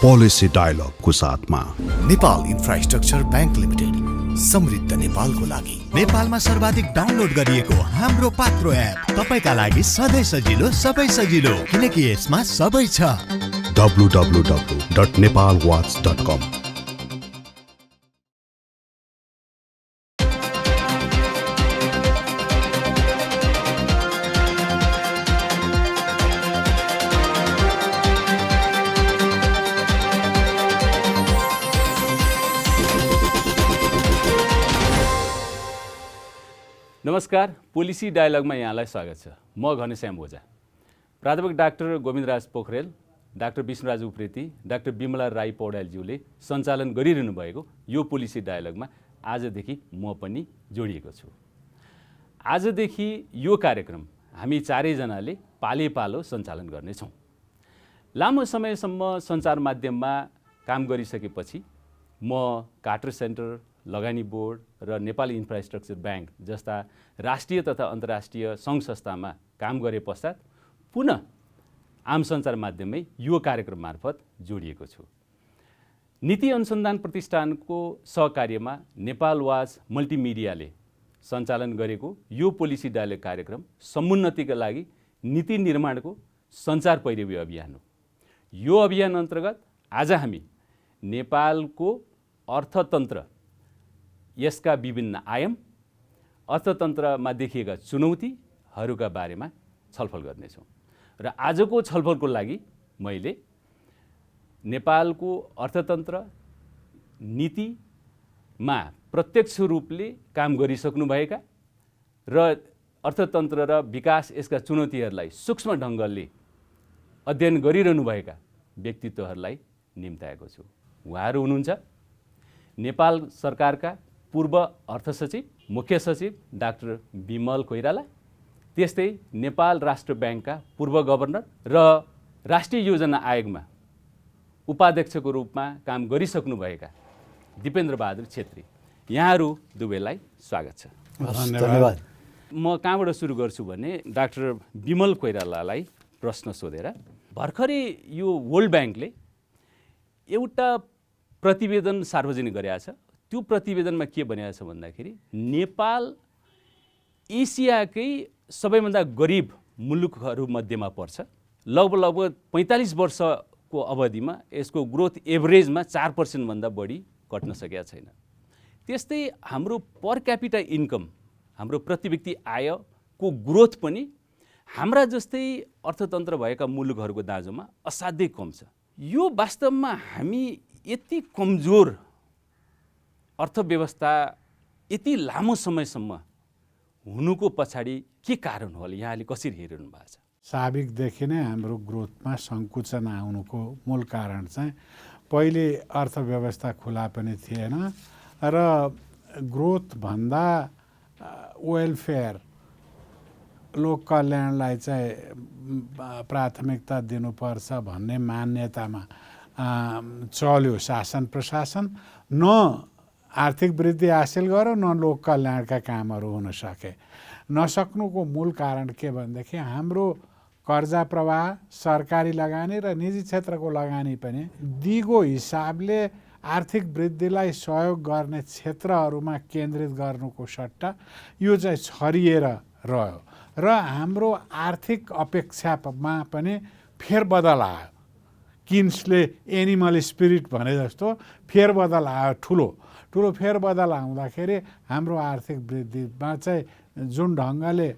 PolicyDialogue को साथमा Nepal infrastructure bank limited, समृद्ध नेपालको लागि। नेपालमा सर्वाधिक डाउनलोड गरिएको हाम्रो पात्रो एप तपाईका लागि सधैँ सजिलो, सबै सजिलो, किनकि यसमा सबै छ। www.nepalwatch.com। नमस्कार, पोलिसी डायलगमा यहाँलाई स्वागत छ। म घनश्याम ओझा। प्राध्यापक doctor Govindraj Pokharel, doctor Vishnuraj Upreti, doctor Bimala Rai पौड्यालज्यूले सञ्चालन गरिरहनु भएको यो पोलिसी डायलगमा आजदेखि म पनि जोडिएको छु। आजदेखि यो कार्यक्रम हामी चारैजनाले पाले पालो सञ्चालन गर्नेछौँ। लामो समयसम्म सञ्चार माध्यममा काम गरिसकेपछि म कार्टर सेन्टर, लगानी बोर्ड र नेपाल इन्फ्रास्ट्रक्चर ब्याङ्क जस्ता राष्ट्रिय तथा अन्तर्राष्ट्रिय सङ्घ संस्थामा काम गरे पश्चात पुनः आम सञ्चार माध्यममै यो कार्यक्रम मार्फत जोडिएको छु। नीति अनुसन्धान प्रतिष्ठानको सहकार्यमा नेपाल वाच मल्टिमिडियाले सञ्चालन गरेको यो पोलिसी डायलग कार्यक्रम समुन्नतिका लागि नीति निर्माणको सञ्चार पैरवी अभियान हो। यो अभियान अन्तर्गत आज हामी नेपालको अर्थतन्त्र, यसका विभिन्न आयाम, अर्थतन्त्रमा देखिएका चुनौतीहरूका बारेमा छलफल गर्नेछौँ। र आजको छलफलको लागि मैले नेपालको अर्थतन्त्र नीतिमा प्रत्यक्ष रूपले काम गरिसक्नुभएका र अर्थतन्त्र र विकास, यसका चुनौतीहरूलाई सूक्ष्म ढङ्गले अध्ययन गरिरहनुभएका व्यक्तित्वहरूलाई निम्ताएको छु। उहाँहरू हुनुहुन्छ नेपाल सरकारका पूर्व अर्थ सचिव, मुख्य सचिव डाक्टर बिमल कोइराला, त्यस्तै नेपाल राष्ट्र ब्याङ्कका पूर्व गभर्नर र राष्ट्रिय योजना आयोगमा उपाध्यक्षको रूपमा काम गरिसक्नुभएका दिपेन्द्र बहादुर छेत्री। यहाँहरू दुवैलाई स्वागत छ। धन्यवाद। म कहाँबाट सुरु गर्छु भने डाक्टर बिमल कोइरालालाई प्रश्न सोधेर, भर्खरै यो वर्ल्ड ब्याङ्कले एउटा प्रतिवेदन सार्वजनिक गरेको छ। त्यो प्रतिवेदनमा के भनेको छ भन्दाखेरि नेपाल एसियाकै सबैभन्दा गरिब मुलुकहरूमध्येमा पर्छ। लगभग 45 वर्षको अवधिमा यसको ग्रोथ एभरेजमा 4% भन्दा बढी घट्न सकेका छैन। त्यस्तै हाम्रो पर क्यापिटा इन्कम, हाम्रो प्रति व्यक्ति आयको ग्रोथ पनि हाम्रा जस्तै अर्थतन्त्र भएका मुलुकहरूको दाँजोमा असाध्यै कम छ। यो वास्तवमा हामी यति कमजोर अर्थव्यवस्था यति लामो समयसम्म हुनुको पछाडि के कारण हो, यहाँले कसरी हेरिरहनु भएको छ? स्वाभाविकदेखि नै हाम्रो ग्रोथमा सङ्कुचन आउनुको मूल कारण चाहिँ पहिले अर्थव्यवस्था खुला पनि थिएन र ग्रोथभन्दा वेलफेयर, लोक कल्याणलाई चाहिँ प्राथमिकता दिनुपर्छ भन्ने मान्यतामा चल्यो शासन प्रशासन। न आर्थिक वृद्धि हासिल गर, न लोक कल्याणका कामहरू हुन सके। नसक्नुको मूल कारण के भनेदेखि हाम्रो कर्जा प्रवाह, सरकारी लगानी र निजी क्षेत्रको लगानी पनि दिगो हिसाबले आर्थिक वृद्धिलाई सहयोग गर्ने क्षेत्रहरूमा केन्द्रित गर्नुको सट्टा यो चाहिँ छरिएर रह्यो र हाम्रो आर्थिक अपेक्षामा पनि फेरबदल आयो। किन्सले एनिमल स्पिरिट भने जस्तो फेरबदल आयो। ठुलो फेरबदल आउँदाखेरि हाम्रो आर्थिक वृद्धिमा चाहिँ जुन ढङ्गले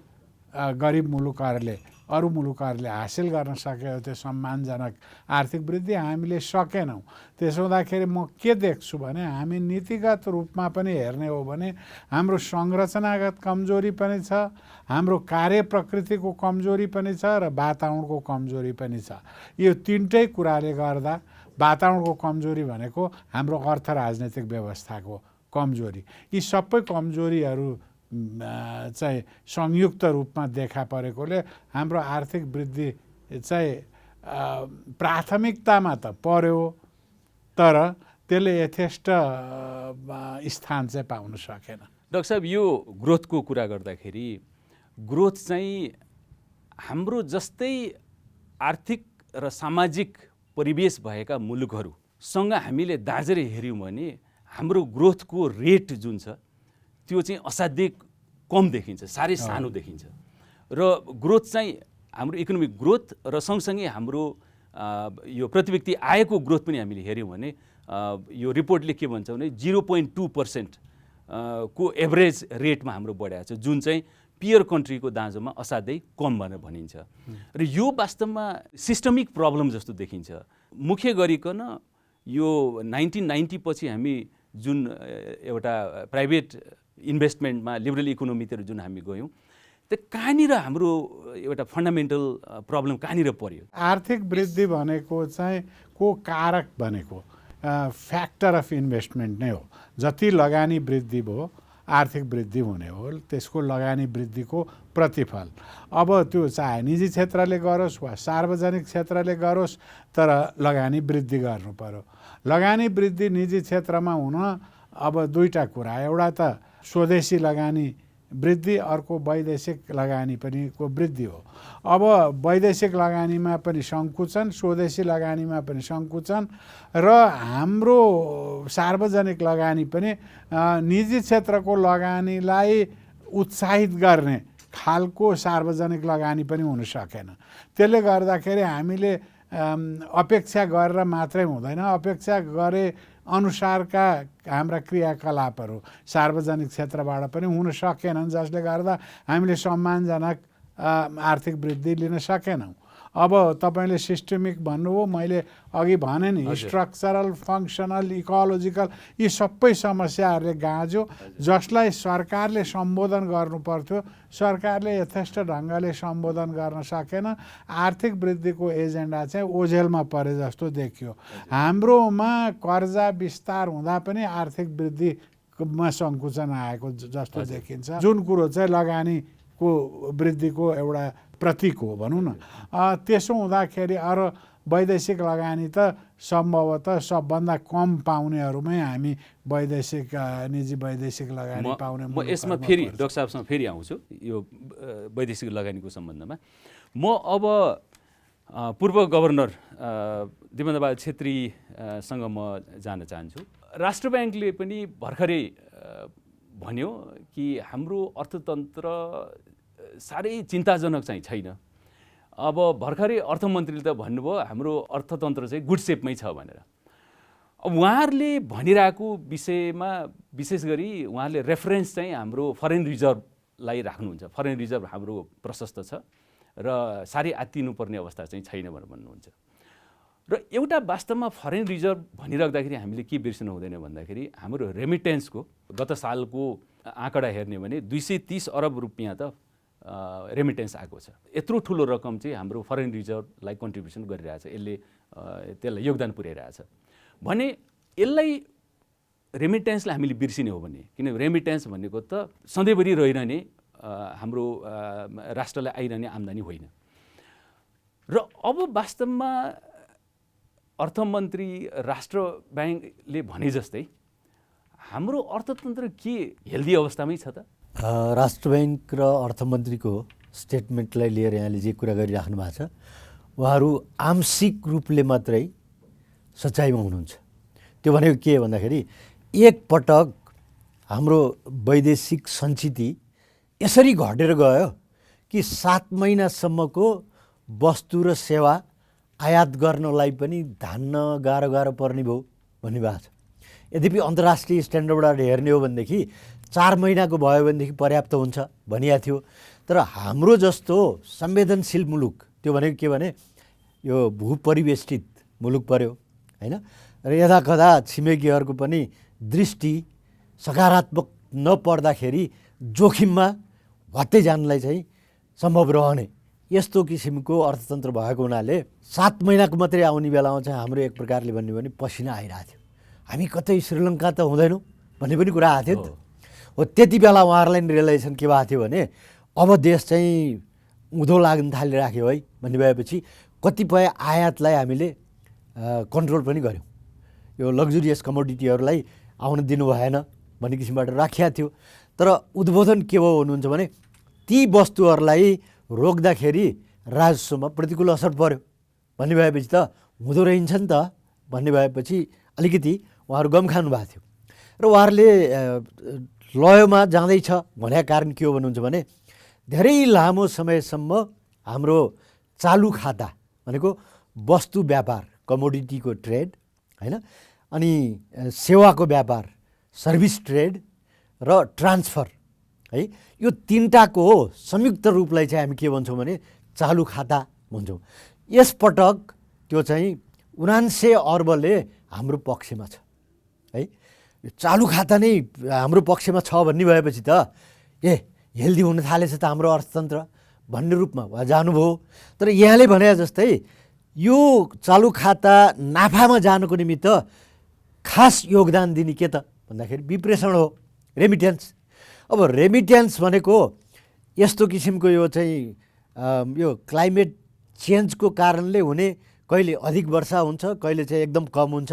गरिब मुलुकहरूले, अरू मुलुकहरूले हासिल गर्न सकेको थियो सम्मानजनक आर्थिक वृद्धि, हामीले सकेनौँ। त्यसो हुँदाखेरि म के देख्छु भने हामी नीतिगत रूपमा पनि हेर्ने हो भने हाम्रो संरचनागत कमजोरी पनि छ, हाम्रो कार्य प्रकृतिको कमजोरी पनि छ र वातावरणको कमजोरी पनि छ। यो तिनटै कुराले गर्दा वातावरणको कमजोरी भनेको हाम्रो अर्थ राजनैतिक व्यवस्थाको कमजोरी, यी सबै कमजोरीहरू चाहिँ संयुक्त रूपमा देखा परेकोले हाम्रो आर्थिक वृद्धि चाहिँ प्राथमिकतामा त पर्यो तर त्यसले यथेष्ट स्थान चाहिँ पाउन सकेन। डाक्टर साहब, यो ग्रोथको कुरा गर्दाखेरि ग्रोथ चाहिँ हाम्रो जस्तै आर्थिक र सामाजिक परिवेश भएका मुलुकहरूसँग हामीले दार्जरे हेऱ्यौँ भने हाम्रो ग्रोथको रेट जुन छ त्यो चाहिँ असाध्यै कम देखिन्छ, साह्रै सानो देखिन्छ। र ग्रोथ चाहिँ हाम्रो इकोनोमिक ग्रोथ र सँगसँगै हाम्रो यो प्रति व्यक्ति आयको ग्रोथ पनि हामीले हेऱ्यौँ भने यो रिपोर्टले के भन्छ भने 0.2% को एभरेज रेटमा हाम्रो बढाएको छ, जुन चाहिँ पियर कन्ट्रीको दाँजोमा असाध्यै कम भनेर भनिन्छ। र यो वास्तवमा सिस्टमिक प्रब्लम जस्तो देखिन्छ। मुख्य गरिकन यो 1990 पछि हामी जुन एउटा प्राइभेट इन्भेस्टमेन्टमा लिबरल इकोनोमीतिर जुन हामी गयौँ, त्यो कहाँनिर हाम्रो एउटा फन्डामेन्टल प्रब्लम कहाँनिर पर्यो? आर्थिक वृद्धि भनेको चाहिँ को कारक भनेको फ्याक्टर अफ इन्भेस्टमेन्ट नै हो। जति लगानी वृद्धि भयो आर्थिक वृद्धि हुने हो, त्यसको लगानी वृद्धिको प्रतिफल। अब त्यो चाहे निजी क्षेत्रले गरोस् वा सार्वजनिक क्षेत्रले गरोस्, तर लगानी वृद्धि गर्नु पर्यो। लगानी वृद्धि निजी क्षेत्रमा हुन अब दुईटा कुरा, एउटा त स्वदेशी लगानी वृद्धि, अर्को वैदेशिक लगानी पनि को वृद्धि हो। अब वैदेशिक लगानीमा पनि सङ्कुचन, स्वदेशी लगानीमा पनि सङ्कुचन, र हाम्रो सार्वजनिक लगानी पनि निजी क्षेत्रको लगानीलाई उत्साहित गर्ने खालको सार्वजनिक लगानी पनि हुन सकेन। त्यसले गर्दाखेरि हामीले अपेक्षा गरेर मात्रै हुँदैन, अपेक्षा गरे अनुसारका हाम्रा क्रियाकलापहरू सार्वजनिक क्षेत्रबाट पनि हुन सकेनन्, जसले गर्दा हामीले सम्मानजनक आर्थिक वृद्धि लिन सकेनौँ। अब तपाईँले सिस्टमिक भन्नुभयो, मैले अघि भने नि स्ट्रक्चरल, फङ्सनल, इकोलोजिकल, यी सबै समस्याहरूले गाँज्यो, जसलाई सरकारले सम्बोधन गर्नु पर्थ्यो, सरकारले यथेष्ट ढङ्गले सम्बोधन गर्न सकेन। आर्थिक वृद्धिको एजेन्डा चाहिँ ओझेलमा परे जस्तो देखियो। हाम्रोमा कर्जा विस्तार हुँदा पनि आर्थिक वृद्धिमा सङ्कुचन आएको जस्तो देखिन्छ, जुन कुरो चाहिँ लगानीको वृद्धिको एउटा प्रतीक हो भनौँ न। त्यसो हुँदाखेरि अरू वैदेशिक लगानी त सम्भवतः सबभन्दा कम पाउनेहरूमै हामी निजी वैदेशिक लगानी पाउने। म यसमा फेरि डाक्टर साहबसँग फेरि आउँछु यो वैदेशिक लगानीको सम्बन्धमा। म अब पूर्व गभर्नर दिमबहादुर छेत्रीसँग म जान चाहन्छु। राष्ट्र ब्याङ्कले पनि भर्खरै भन्यो कि हाम्रो अर्थतन्त्र साह्रै चिन्ताजनक चाहिँ छैन। अब भर्खरै अर्थमन्त्रीले त भन्नुभयो हाम्रो अर्थतन्त्र चाहिँ गुड सेपमै छ भनेर। अब उहाँहरूले भनिरहेको विषयमा विशेष गरी उहाँहरूले रेफरेन्स चाहिँ हाम्रो फरेन रिजर्भलाई राख्नुहुन्छ। फरेन रिजर्भ हाम्रो प्रशस्त छ र साह्रै आत्तिनुपर्ने अवस्था चाहिँ छैन भनेर भन्नुहुन्छ। र एउटा वास्तवमा फरेन रिजर्भ भनिराख्दाखेरि हामीले के बिर्सनु हुँदैन भन्दाखेरि हाम्रो रेमिटेन्सको गत सालको आँकडा हेर्ने भने 230 अरब रुपियाँ त रेमिटेन्स आएको छ। यत्रो ठुलो रकम चाहिँ हाम्रो फरेन रिजर्भलाई कन्ट्रिब्युसन गरिरहेछ, त्यसलाई योगदान पुर्याइरहेछ भने यसलाई रेमिटेन्सलाई हामीले बिर्सिने हो भने, किन रेमिटेन्स भनेको त सधैँभरि रहिरहने हाम्रो राष्ट्रलाई आइरहने आम्दानी होइन। र अब वास्तवमा अर्थमन्त्री राष्ट्र ब्याङ्कले भने जस्तै हाम्रो अर्थतन्त्र के हेल्दी अवस्थामै छ त? राष्ट्र ब्याङ्क र अर्थमन्त्रीको स्टेटमेन्टलाई लिएर यहाँले जे कुरा गरिराख्नु भएको छ, उहाँहरू आंशिक रूपले मात्रै सच्चाइमा हुनुहुन्छ। त्यो भनेको के भन्दाखेरि एकपटक हाम्रो वैदेशिक सञ्चिति यसरी घटेर गयो कि 7 महिनासम्मको वस्तु र सेवा आयात गर्नलाई पनि धान्न गाह्रो पर्ने भयो भन्ने भएको छ। यद्यपि अन्तर्राष्ट्रिय स्ट्यान्डर्डबाट हेर्ने हो भनेदेखि 4 महिनाको भयो भनेदेखि पर्याप्त हुन्छ भनिएको थियो। तर हाम्रो जस्तो संवेदनशील मुलुक, त्यो भनेको के भने यो भूपरिवेष्टित मुलुक पर्यो हैन, र यदाकदा छिमेकीहरूको पनि दृष्टि सकारात्मक नपर्दाखेरि जोखिममा भत्तै जानलाई चाहिँ सम्भव रहने यस्तो किसिमको अर्थतन्त्र भएको हुनाले 7 महिनाको मात्रै आउने बेलामा चाहिँ हाम्रो एक प्रकारले भन्यो भने पसिना आइरहेको थियो। हामी कतै श्रीलङ्का त हुँदैनौँ भन्ने पनि कुरा आएको थियो नि त। हो त्यति बेला उहाँहरूलाई रियलाइजेसन के भएको थियो भने अब देश चाहिँ उँधो लाग्न थालिराख्यो है भन्ने भएपछि कतिपय आयातलाई हामीले कन्ट्रोल पनि गऱ्यौँ। यो लग्जुरियस कमोडिटीहरूलाई आउन दिनु भएन भन्ने किसिमबाट राखिएको थियो। तर उद्बोधन के भयो हुनुहुन्छ भने ती वस्तुहरूलाई रोक्दाखेरि राजस्वमा प्रतिकूल असर पर्यो भन्ने भएपछि त हुँदो रहेछ नि त भन्ने भएपछि अलिकति उहाँहरू गम खानु भएको थियो र उहाँहरूले लयमा जाँदैछ भनेको कारण के हो भन्नुहुन्छ भने धेरै लामो समयसम्म हाम्रो चालु खाता भनेको वस्तु व्यापार कमोडिटीको ट्रेड हैन अनि सेवाको व्यापार सर्भिस ट्रेड र ट्रान्सफर है यो तीनटाको संयुक्त रूपलाई चाहिँ हामी के भन्छौँ भने चालु खाता भन्छौँ। यसपटक त्यो चाहिँ 79 अर्बले हाम्रो पक्षमा छ है। चालु खाता नै हाम्रो पक्षमा छ भन्ने भएपछि त हेल्दी हुन थालेछ त हाम्रो अर्थतन्त्र भन्ने रूपमा उहाँ जानुभयो। तर यहाँले भने जस्तै यो चालु खाता नाफामा जानको निमित्त खास योगदान दिने के त भन्दाखेरि विप्रेषण हो, रेमिट्यान्स। अब रेमिट्यान्स भनेको यस्तो किसिमको यो चाहिँ यो क्लाइमेट चेन्जको कारणले हुने कहिले अधिक वर्षा हुन्छ कहिले चाहिँ एकदम कम हुन्छ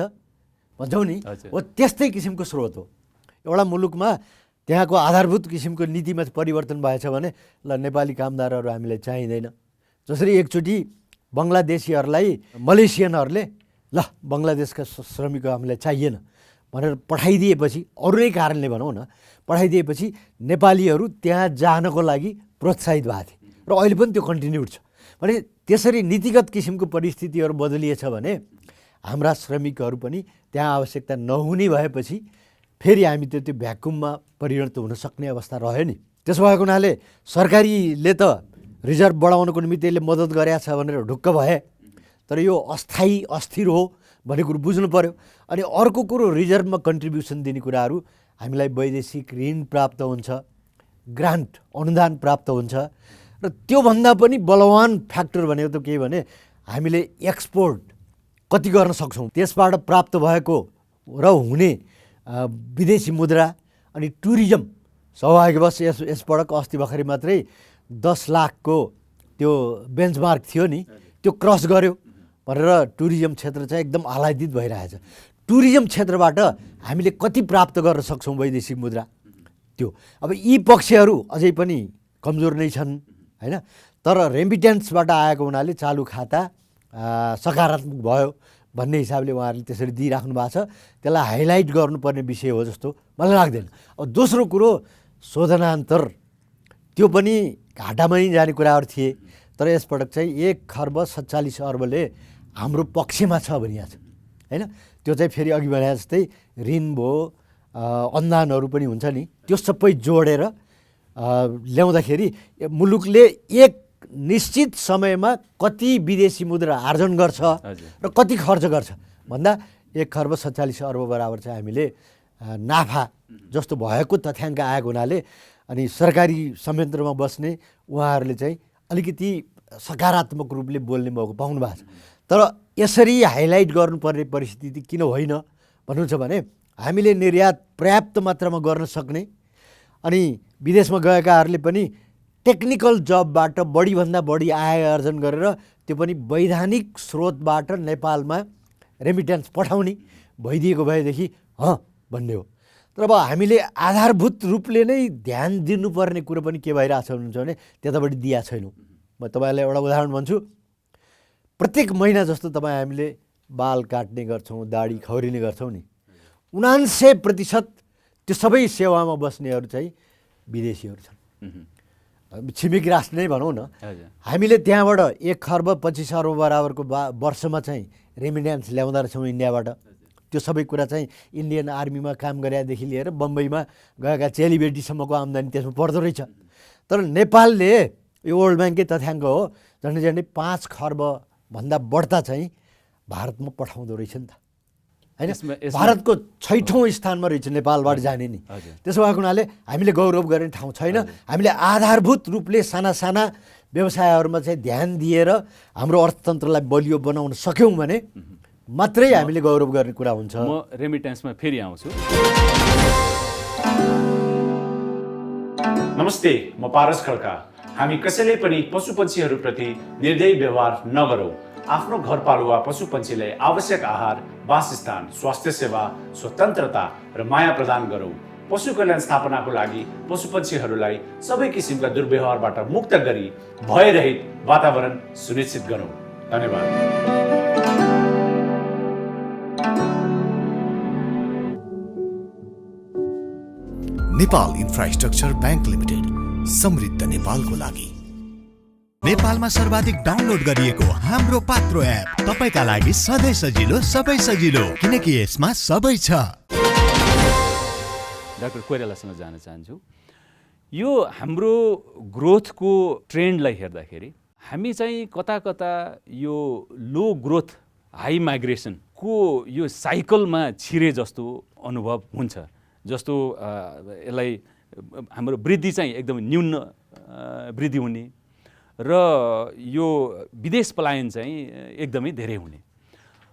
भन्छौँ नि, हो त्यस्तै किसिमको स्रोत हो। एउटा मुलुकमा त्यहाँको आधारभूत किसिमको नीतिमा परिवर्तन भएछ भने ल नेपाली कामदारहरू हामीलाई चाहिँदैन। जसरी एकचोटि बङ्गलादेशीहरूलाई मलेसियनहरूले ल बङ्गलादेशका श्रमिक हामीलाई चाहिएन भनेर पठाइदिएपछि अरू नै कारणले भनौँ न पठाइदिएपछि नेपालीहरू त्यहाँ जानको लागि प्रोत्साहित भएको थिए र अहिले पनि त्यो कन्टिन्युड छ। भने त्यसरी नीतिगत किसिमको परिस्थितिहरू बदलिएछ भने हाम्रा श्रमिकहरू पनि त्यहाँ आवश्यकता नहुने भएपछि फेरि हामी त्यो भ्याकुममा परिणत हुन सक्ने अवस्था रह्यो नि। त्यसो भएको हुनाले सरकारीले त रिजर्भ बढाउनको निमित्त यसले मद्दत गरेछ भनेर ढुक्क भए, तर यो अस्थायी अस्थिर हो भन्ने कुरो बुझ्नु पर्यो। अनि अर्को कुरो रिजर्भमा कन्ट्रिब्युसन दिने कुराहरू हामीलाई वैदेशिक ऋण प्राप्त हुन्छ, ग्रान्ट अनुदान प्राप्त हुन्छ र त्योभन्दा पनि बलवान फ्याक्टर भनेको त के भने हामीले एक्सपोर्ट कति गर्न सक्छौँ, त्यसबाट प्राप्त भएको र हुने विदेशी मुद्रा अनि टुरिज्म। सौभाग्यवश यसपटक अस्ति भर्खरै मात्रै 10 लाखको त्यो बेन्चमार्क थियो नि, त्यो क्रस गर्यो भनेर टुरिज्म क्षेत्र चाहिँ एकदम आह्लादित भइरहेछ। टुरिज्म क्षेत्रबाट हामीले कति प्राप्त गर्न सक्छौँ वैदेशिक मुद्रा त्यो। अब यी पक्षहरू अझै पनि कमजोर नै छन् हैन, तर रेमिट्यान्सबाट आएको हुनाले चालु खाता सकारात्मक भयो भन्ने हिसाबले उहाँहरूले त्यसरी दिइराख्नु भएको छ। त्यसलाई हाइलाइट गर्नुपर्ने विषय हो जस्तो मलाई लाग्दैन। अब दोस्रो कुरो शोधनान्तर, त्यो पनि घाटामा नै जाने कुराहरू थिए, तर यसपटक चाहिँ 1,47 अर्बले हाम्रो पक्षमा छ भनिएको छ हैन। त्यो चाहिँ फेरि अघि भने जस्तै ऋण भयो, अनुदानहरू पनि हुन्छ नि, त्यो सबै जोडेर ल्याउँदाखेरि मुलुकले एक निश्चित समयमा कति विदेशी मुद्रा आर्जन गर्छ र कति खर्च गर्छ भन्दा 1,47 अर्ब बराबर चाहिँ हामीले नाफा जस्तो भएको तथ्याङ्क आएको हुनाले अनि सरकारी संयन्त्रमा बस्ने उहाँहरूले चाहिँ अलिकति सकारात्मक रूपले बोल्ने मौका पाउनु भएको छ। तर यसरी हाइलाइट गर्नुपर्ने परिस्थिति किन होइन भन्नुहुन्छ भने हामीले निर्यात पर्याप्त मात्रामा गर्न सक्ने अनि विदेशमा गएकाहरूले पनि टेक्निकल जबबाट बढीभन्दा बढी आय आर्जन गरेर त्यो पनि वैधानिक स्रोतबाट नेपालमा रेमिट्यान्स पठाउने भइदिएको भएदेखि भन्ने हो। तर अब हामीले आधारभूत रूपले नै ध्यान दिनुपर्ने कुरो पनि के भइरहेछ भन्नुहुन्छ भने त्यतापट्टि दिया छैनौँ। म तपाईँलाई एउटा उदाहरण भन्छु। प्रत्येक महिना जस्तो हामीले बाल काट्ने गर्छौँ, दाढी खौरिने गर्छौँ नि, 79% त्यो सबै सेवामा बस्नेहरू चाहिँ विदेशीहरू छन्। छिमेकी राष्ट्र नै भनौँ न, हामीले त्यहाँबाट 1,25 अर्ब बराबरको वर्षमा चाहिँ रेमिट्यान्स ल्याउँदो रहेछौँ इन्डियाबाट। त्यो सबै कुरा चाहिँ इन्डियन आर्मीमा काम गरेदेखि लिएर बम्बईमा गएका चेलीबेटीसम्मको आम्दानी त्यसमा पर्दो रहेछ। तर नेपालले यो वर्ल्ड ब्याङ्ककै तथ्याङ्क हो, झन्डै झन्डै 5 खर्बभन्दा बढ्ता चाहिँ भारतमा पठाउँदो रहेछ नि त हैन। भारतको 6औँ स्थानमा रहेछ नेपालबाट जाने नि। त्यसो भएको हुनाले हामीले गौरव गर्ने ठाउँ छैन। हामीले आधारभूत रूपले साना साना व्यवसायहरूमा चाहिँ ध्यान दिएर हाम्रो अर्थतन्त्रलाई बलियो बनाउन सक्यौँ भने मात्रै हामीले गौरव गर्ने कुरा हुन्छ। म रेमिट्यान्समा फेरि आउँछु। नमस्ते, म पारस खड्का। हामी कसैले पनि पशुपन्छीहरूप्रति निर्दयी व्यवहार नगरौँ। आफ्नो घरपालुवा पशुपन्छीलाई आवश्यक आहार, वासस्थान, स्वास्थ्य सेवा, स्वतन्त्रता र माया प्रदान गरौँ। पशु कल्याण स्थापनाको लागि पशुपन्छीहरूलाई सबै किसिमका दुर्व्यवहारबाट मुक्त गरी भयरहित वातावरण सुनिश्चित गरौँ। धन्यवाद। नेपाल इन्फ्रास्ट्रक्चर ब्याङ्क लिमिटेड, समृद्ध नेपालको लागि। नेपालमा सर्वाधिक डाउनलोड गरिएको हाम्रो पात्रो एप तपाईका लागि सधैँ सजिलो, सबै सजिलो, किनकि यसमा सबै छ। डाक्टर कोइरालासँग जान चाहन्छु। यो हाम्रो ग्रोथको ट्रेन्डलाई हेर्दाखेरि हामी चाहिँ कता कता यो लो ग्रोथ हाई माइग्रेसनको यो साइकलमा छिरे जस्तो अनुभव हुन्छ। जस्तो यसलाई हाम्रो वृद्धि चाहिँ एकदम न्यून वृद्धि हुने र यो विदेश पलायन चाहिँ एकदमै धेरै हुने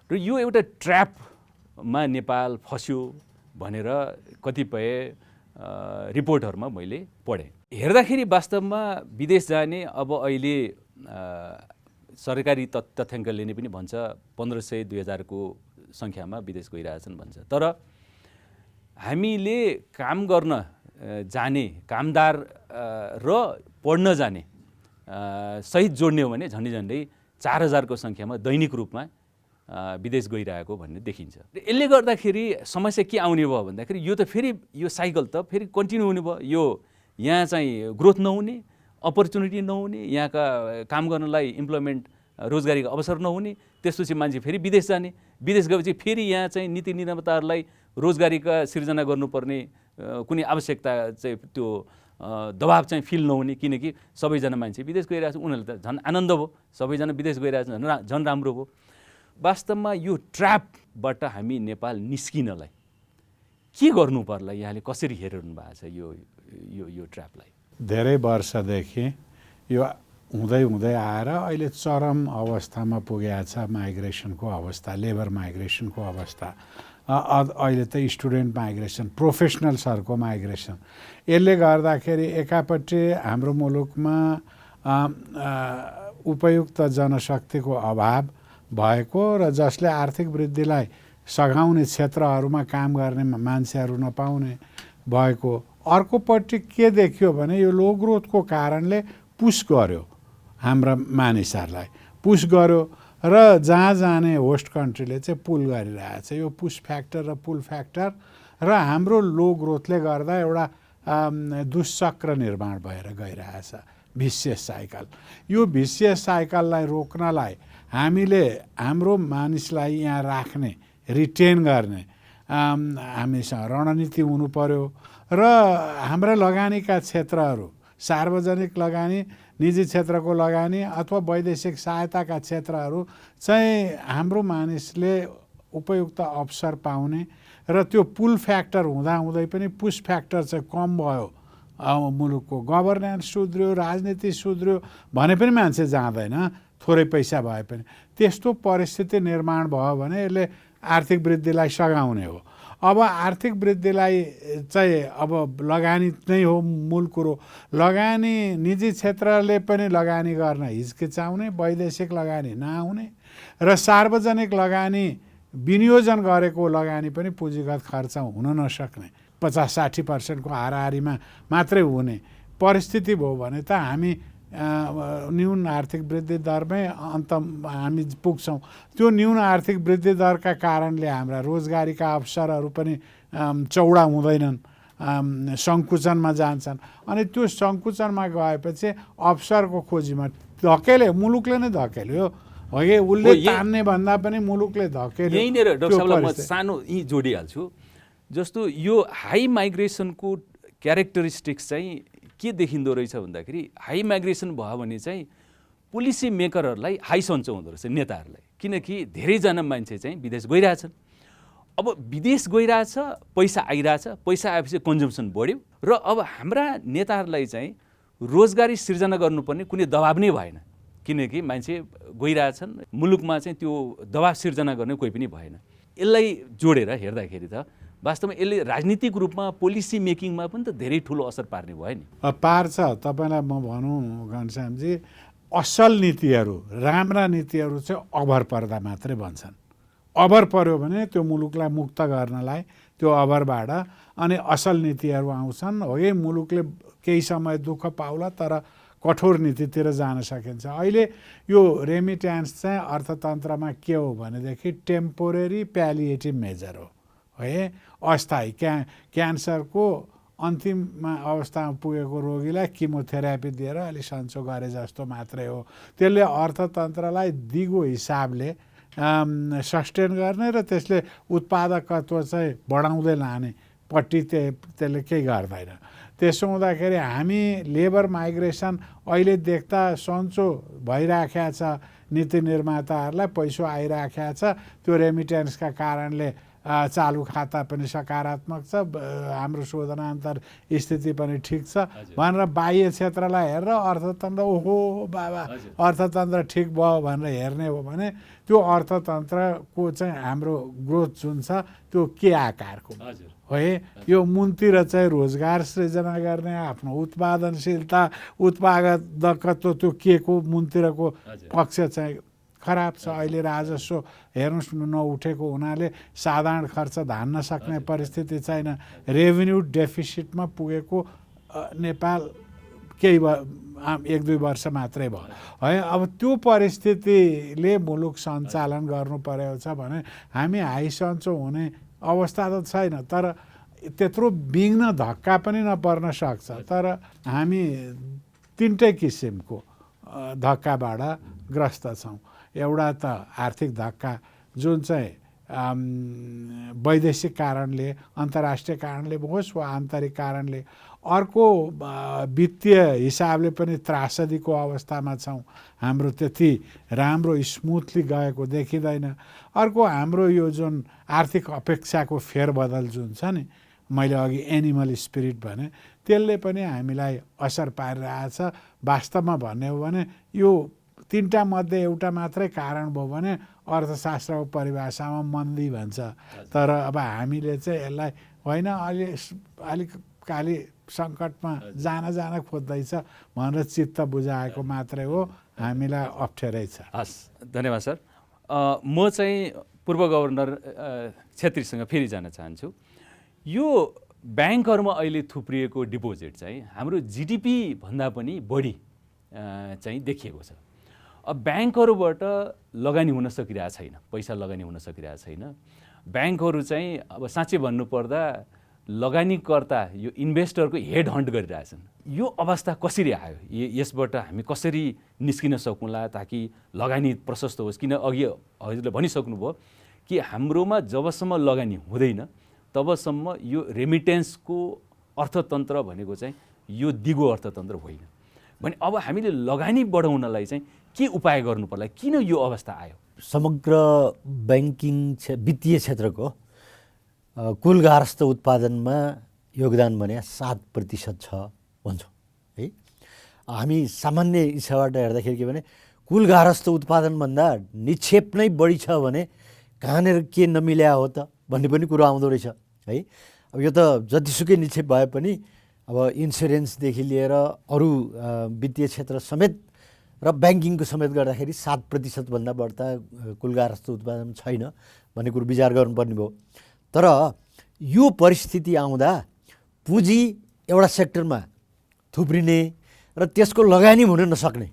र यो एउटा ट्र्यापमा नेपाल फस्यो भनेर कतिपय रिपोर्टहरूमा मैले पढेँ। हेर्दाखेरि वास्तवमा विदेश जाने अब अहिले सरकारी तथ्याङ्कले नै पनि भन्छ 1500-2000 को सङ्ख्यामा विदेश गइरहेछन् भन्छ। तर हामीले काम गर्न जाने कामदार र पढ्न जाने सहित जोड्ने हो भने झन्डै 4000 को सङ्ख्यामा दैनिक रूपमा विदेश गइरहेको भन्ने देखिन्छ। यसले गर्दाखेरि समस्या के आउने भयो भन्दाखेरि यो त फेरि यो साइकल त फेरि कन्टिन्यू हुने भयो। यो यहाँ चाहिँ ग्रोथ नहुने, अपर्च्युनिटी नहुने, यहाँका काम गर्नलाई इम्प्लोइमेन्ट रोजगारीको अवसर नहुने, त्यसपछि मान्छे फेरि विदेश जाने, विदेश गएपछि फेरि यहाँ चाहिँ नीति निर्माताहरूलाई रोजगारीका सिर्जना गर्नुपर्ने कुनै आवश्यकता चाहिँ त्यो दबाब चाहिँ फिल नहुने, किनकि सबैजना मान्छे विदेश गइरहेको छ, उनीहरूले त झन् आनन्द भयो, सबैजना विदेश गइरहेको छ, झन् राम्रो भयो। वास्तवमा यो ट्र्यापबाट हामी नेपाल निस्किनलाई के गर्नु पर्ला, यहाँले कसरी हेरिरहनु भएको छ यो यो यो ट्र्यापलाई? धेरै वर्षदेखि यो हुँदै हुँदै आएर अहिले चरम अवस्थामा पुगेको छ माइग्रेसनको अवस्था, लेबर माइग्रेसनको अवस्था। अहिले त स्टुडेन्ट माइग्रेसन, प्रोफेसनल्सहरूको माइग्रेसन। यसले गर्दाखेरि एकापट्टि हाम्रो मुलुकमा उपयुक्त जनशक्तिको अभाव भएको र जसले आर्थिक वृद्धिलाई सघाउने क्षेत्रहरूमा काम गर्ने मान्छेहरू नपाउने भएको। अर्कोपट्टि के देखियो भने यो लो ग्रोथको कारणले पुस गर्यो हाम्रा मानिसहरूलाई, पुस गर्यो र जहाँ जाने होस्ट कन्ट्रीले चाहिँ पुल गरिरहेछ। यो पुस फ्याक्टर र पुल फ्याक्टर र हाम्रो लो ग्रोथले गर्दा एउटा दुष्चक्र निर्माण भएर गइरहेछ, भिसियस साइकल। यो भिसियस साइकललाई रोक्नलाई हामीले हाम्रो मानिसलाई यहाँ राख्ने, रिटेन गर्ने हामीसँग रणनीति हुनु पर्यो र हाम्रा लगानीका क्षेत्रहरू, सार्वजनिक लगानी, निजी क्षेत्रको लगानी अथवा वैदेशिक सहायताका क्षेत्रहरू चाहिँ हाम्रो मानिसले उपयुक्त अवसर पाउने र त्यो पुल फ्याक्टर हुँदाहुँदै पनि पुस फ्याक्टर चाहिँ कम भयो। मुलुकको गभर्नेन्स सुध्रियो, राजनीति सुध्रियो भने पनि मान्छे जाँदैन, थोरै पैसा भए पनि। त्यस्तो परिस्थिति निर्माण भयो भने यसले आर्थिक वृद्धिलाई सघाउने हो। अब आर्थिक वृद्धिलाई चाहिँ अब लगानी नै हो मूल कुरो। लगानी निजी क्षेत्रले पनि लगानी गर्न हिचकिचाउने, वैदेशिक लगानी नआउने र सार्वजनिक लगानी विनियोजन गरेको लगानी पनि पुँजीगत खर्च हुन नसक्ने, 50-60% को हाराहारीमा मात्रै हुने परिस्थिति भयो भने त हामी न्यून आर्थिक वृद्धि दरमै अन्त हामी पुग्छौँ। त्यो न्यून आर्थिक वृद्धि दरका कारणले हाम्रा रोजगारीका अवसरहरू पनि चौडा हुँदैनन्, सङ्कुचनमा जान्छन्। अनि त्यो सङ्कुचनमा गएपछि अवसरको खोजीमा धकेल्यो, मुलुकले नै धकेल्यो। हो कि उसले तान्ने भन्दा पनि मुलुकले धकेल्यो। यहीँनिर डाक्टर साहबलाई म सानो यहीँ जोडिहाल्छु। जस्तो यो हाई माइग्रेसनको क्यारेक्टरिस्टिक्स चाहिँ के देखिँदो रहेछ भन्दाखेरि हाई माइग्रेसन भयो भने चाहिँ पोलिसी मेकरहरूलाई हाई सन्चो हुँदो रहेछ, नेताहरूलाई, किनकि धेरैजना मान्छे चाहिँ विदेश गइरहेछन्। अब विदेश गइरहेछ, पैसा आइरहेछ, पैसा आएपछि कन्जम्सन बढ्यो र अब हाम्रा नेताहरूलाई चाहिँ रोजगारी सिर्जना गर्नुपर्ने कुनै दबाब नै भएन, किनकि मान्छे गइरहेछन् मुलुकमा चाहिँ त्यो दबाब सिर्जना गर्ने कोही पनि भएन। यसलाई जोडेर हेर्दाखेरि त वास्तवमा यसले राजनीतिक रूपमा पोलिसी मेकिङमा पनि त धेरै ठुलो असर पार्ने भयो नि। पार्छ। तपाईँलाई म भनौँ घनश्यामजी, असल नीतिहरू, राम्रा नीतिहरू चाहिँ अभर पर्दा मात्रै बन्छन्। अभर पर्यो भने त्यो मुलुकलाई मुक्त गर्नलाई त्यो अभरबाट अनि असल नीतिहरू आउँछन्। हो कि मुलुकले केही समय दुःख पाउला तर कठोर नीतितिर जान सकिन्छ। अहिले यो रेमिट्यान्स चाहिँ अर्थतन्त्रमा के हो भनेदेखि टेम्पोरेरी प्यालिएटिभ मेजर हो है, अस्थायी क्यान्सरको अन्तिम अवस्थामा पुगेको रोगीलाई किमोथेरापी दिएर अलिक सन्चो गरे जस्तो मात्रै हो। त्यसले अर्थतन्त्रलाई दिगो हिसाबले सस्टेन गर्ने र त्यसले उत्पादकत्व चाहिँ बढाउँदै लाने पट्टि त्यसले केही गर्दैन। त्यसो हुँदाखेरि हामी लेबर माइग्रेसन अहिले देख्दा सन्चो भइराखेको छ, नीति निर्माताहरूलाई पैसा आइराखेको छ, त्यो रेमिटेन्सका कारणले चालु खाता पनि सकारात्मक छ, हाम्रो शोधनान्तर स्थिति पनि ठिक छ भनेर बाह्य क्षेत्रलाई हेरेर अर्थतन्त्र ओहो बाबा अर्थतन्त्र ठिक भयो भनेर हेर्ने हो भने त्यो अर्थतन्त्रको चाहिँ हाम्रो ग्रोथ जुन छ त्यो के आकारको हो? यो मुनतिर चाहिँ रोजगार सृजना गर्ने, आफ्नो उत्पादनशीलता उत्पादकत्व त्यो के को मुनतिरको पक्ष चाहिँ खराब छ। अहिले राजस्व हेर्नुहोस् नउठेको हुनाले साधारण खर्च धान्न सक्ने परिस्थिति छैन। रेभिन्यू डेफिसिटमा पुगेको नेपाल केही 1-2 वर्ष मात्रै भयो है। अब त्यो परिस्थितिले मुलुक सञ्चालन गर्नु पर्यो छ भने हामी हाई सन्चो हुने अवस्था त छैन, तर त्यत्रो बिग्न धक्का पनि नपर्न सक्छ। तर हामी 3टै किसिमको धक्काबाट ग्रस्त छौँ। एउटा त आर्थिक धक्का जुन चाहिँ वैदेशिक कारणले, अन्तर्राष्ट्रिय कारणले होस् वा आन्तरिक कारणले, अर्को वित्तीय हिसाबले पनि त्रासदीको अवस्थामा छौँ, हाम्रो त्यति राम्रो स्मुथली गएको देखिँदैन। अर्को हाम्रो यो जुन आर्थिक अपेक्षाको फेरबदल जुन छ नि, मैले अघि एनिमल स्पिरिट भने, त्यसले पनि हामीलाई असर पारिरहेछ। वास्तवमा भन्ने हो भने यो 3टा मध्ये एउटा मात्रै कारण भयो भने अर्थशास्त्रको परिभाषामा मन्दी भन्छ। तर अब हामीले चाहिँ यसलाई होइन अलिकति सङ्कटमा जान खोज्दैछ भनेर चित्त बुझाएको मात्रै हो, हामीलाई अप्ठ्यारै छ। हस्, धन्यवाद सर। म चाहिँ पूर्व गभर्नर छेत्रीसँग फेरि जान चाहन्छु। यो ब्याङ्कहरूमा अहिले थुप्रिएको डिपोजिट चाहिँ हाम्रो जिडिपी भन्दा पनि बढी चाहिँ देखिएको छ। अब ब्याङ्कहरूबाट लगानी हुन सकिरहेको छैन, पैसा लगानी हुन सकिरहेको छैन। ब्याङ्कहरू चाहिँ अब साँच्चै भन्नुपर्दा लगानीकर्ता यो इन्भेस्टरको हेड हन्ट गरिरहेछन्। यो अवस्था कसरी आयो? यसबाट हामी कसरी निस्किन सकौँला ताकि लगानी प्रशस्त होस्? किन अघि हजुरले भनिसक्नुभयो कि हाम्रोमा जबसम्म लगानी हुँदैन तबसम्म यो रेमिटेन्सको अर्थतन्त्र भनेको चाहिँ यो दिगो अर्थतन्त्र होइन भने अब हामीले लगानी बढाउनलाई चाहिँ के उपाय गर्नु पर्ला? किन यो अवस्था आयो? समग्र ब्याङ्किङ वित्तीय क्षेत्रको कुल गारस्थ उत्पादनमा योगदान भने 7% छ भन्छौँ है। हामी सामान्य हिसाबबाट हेर्दाखेरि के भने कुल गारस्थ उत्पादनभन्दा निक्षेप नै बढी छ भने कहाँनिर के नमिल्या हो त भन्ने पनि कुरो आउँदो रहेछ है। अब यो त जतिसुकै निक्षेप भए पनि अब इन्सुरेन्सदेखि लिएर अरू वित्तीय क्षेत्र समेत र ब्याङ्किङको समेत गर्दाखेरि 7% भन्दा बढ्ता कुल गारस्थ उत्पादन छैन भन्ने कुरो विचार गर्नुपर्ने भयो। तर यो परिस्थिति आउँदा पुँजी एउटा सेक्टरमा थुप्रिने र त्यसको लगानी हुन नसक्ने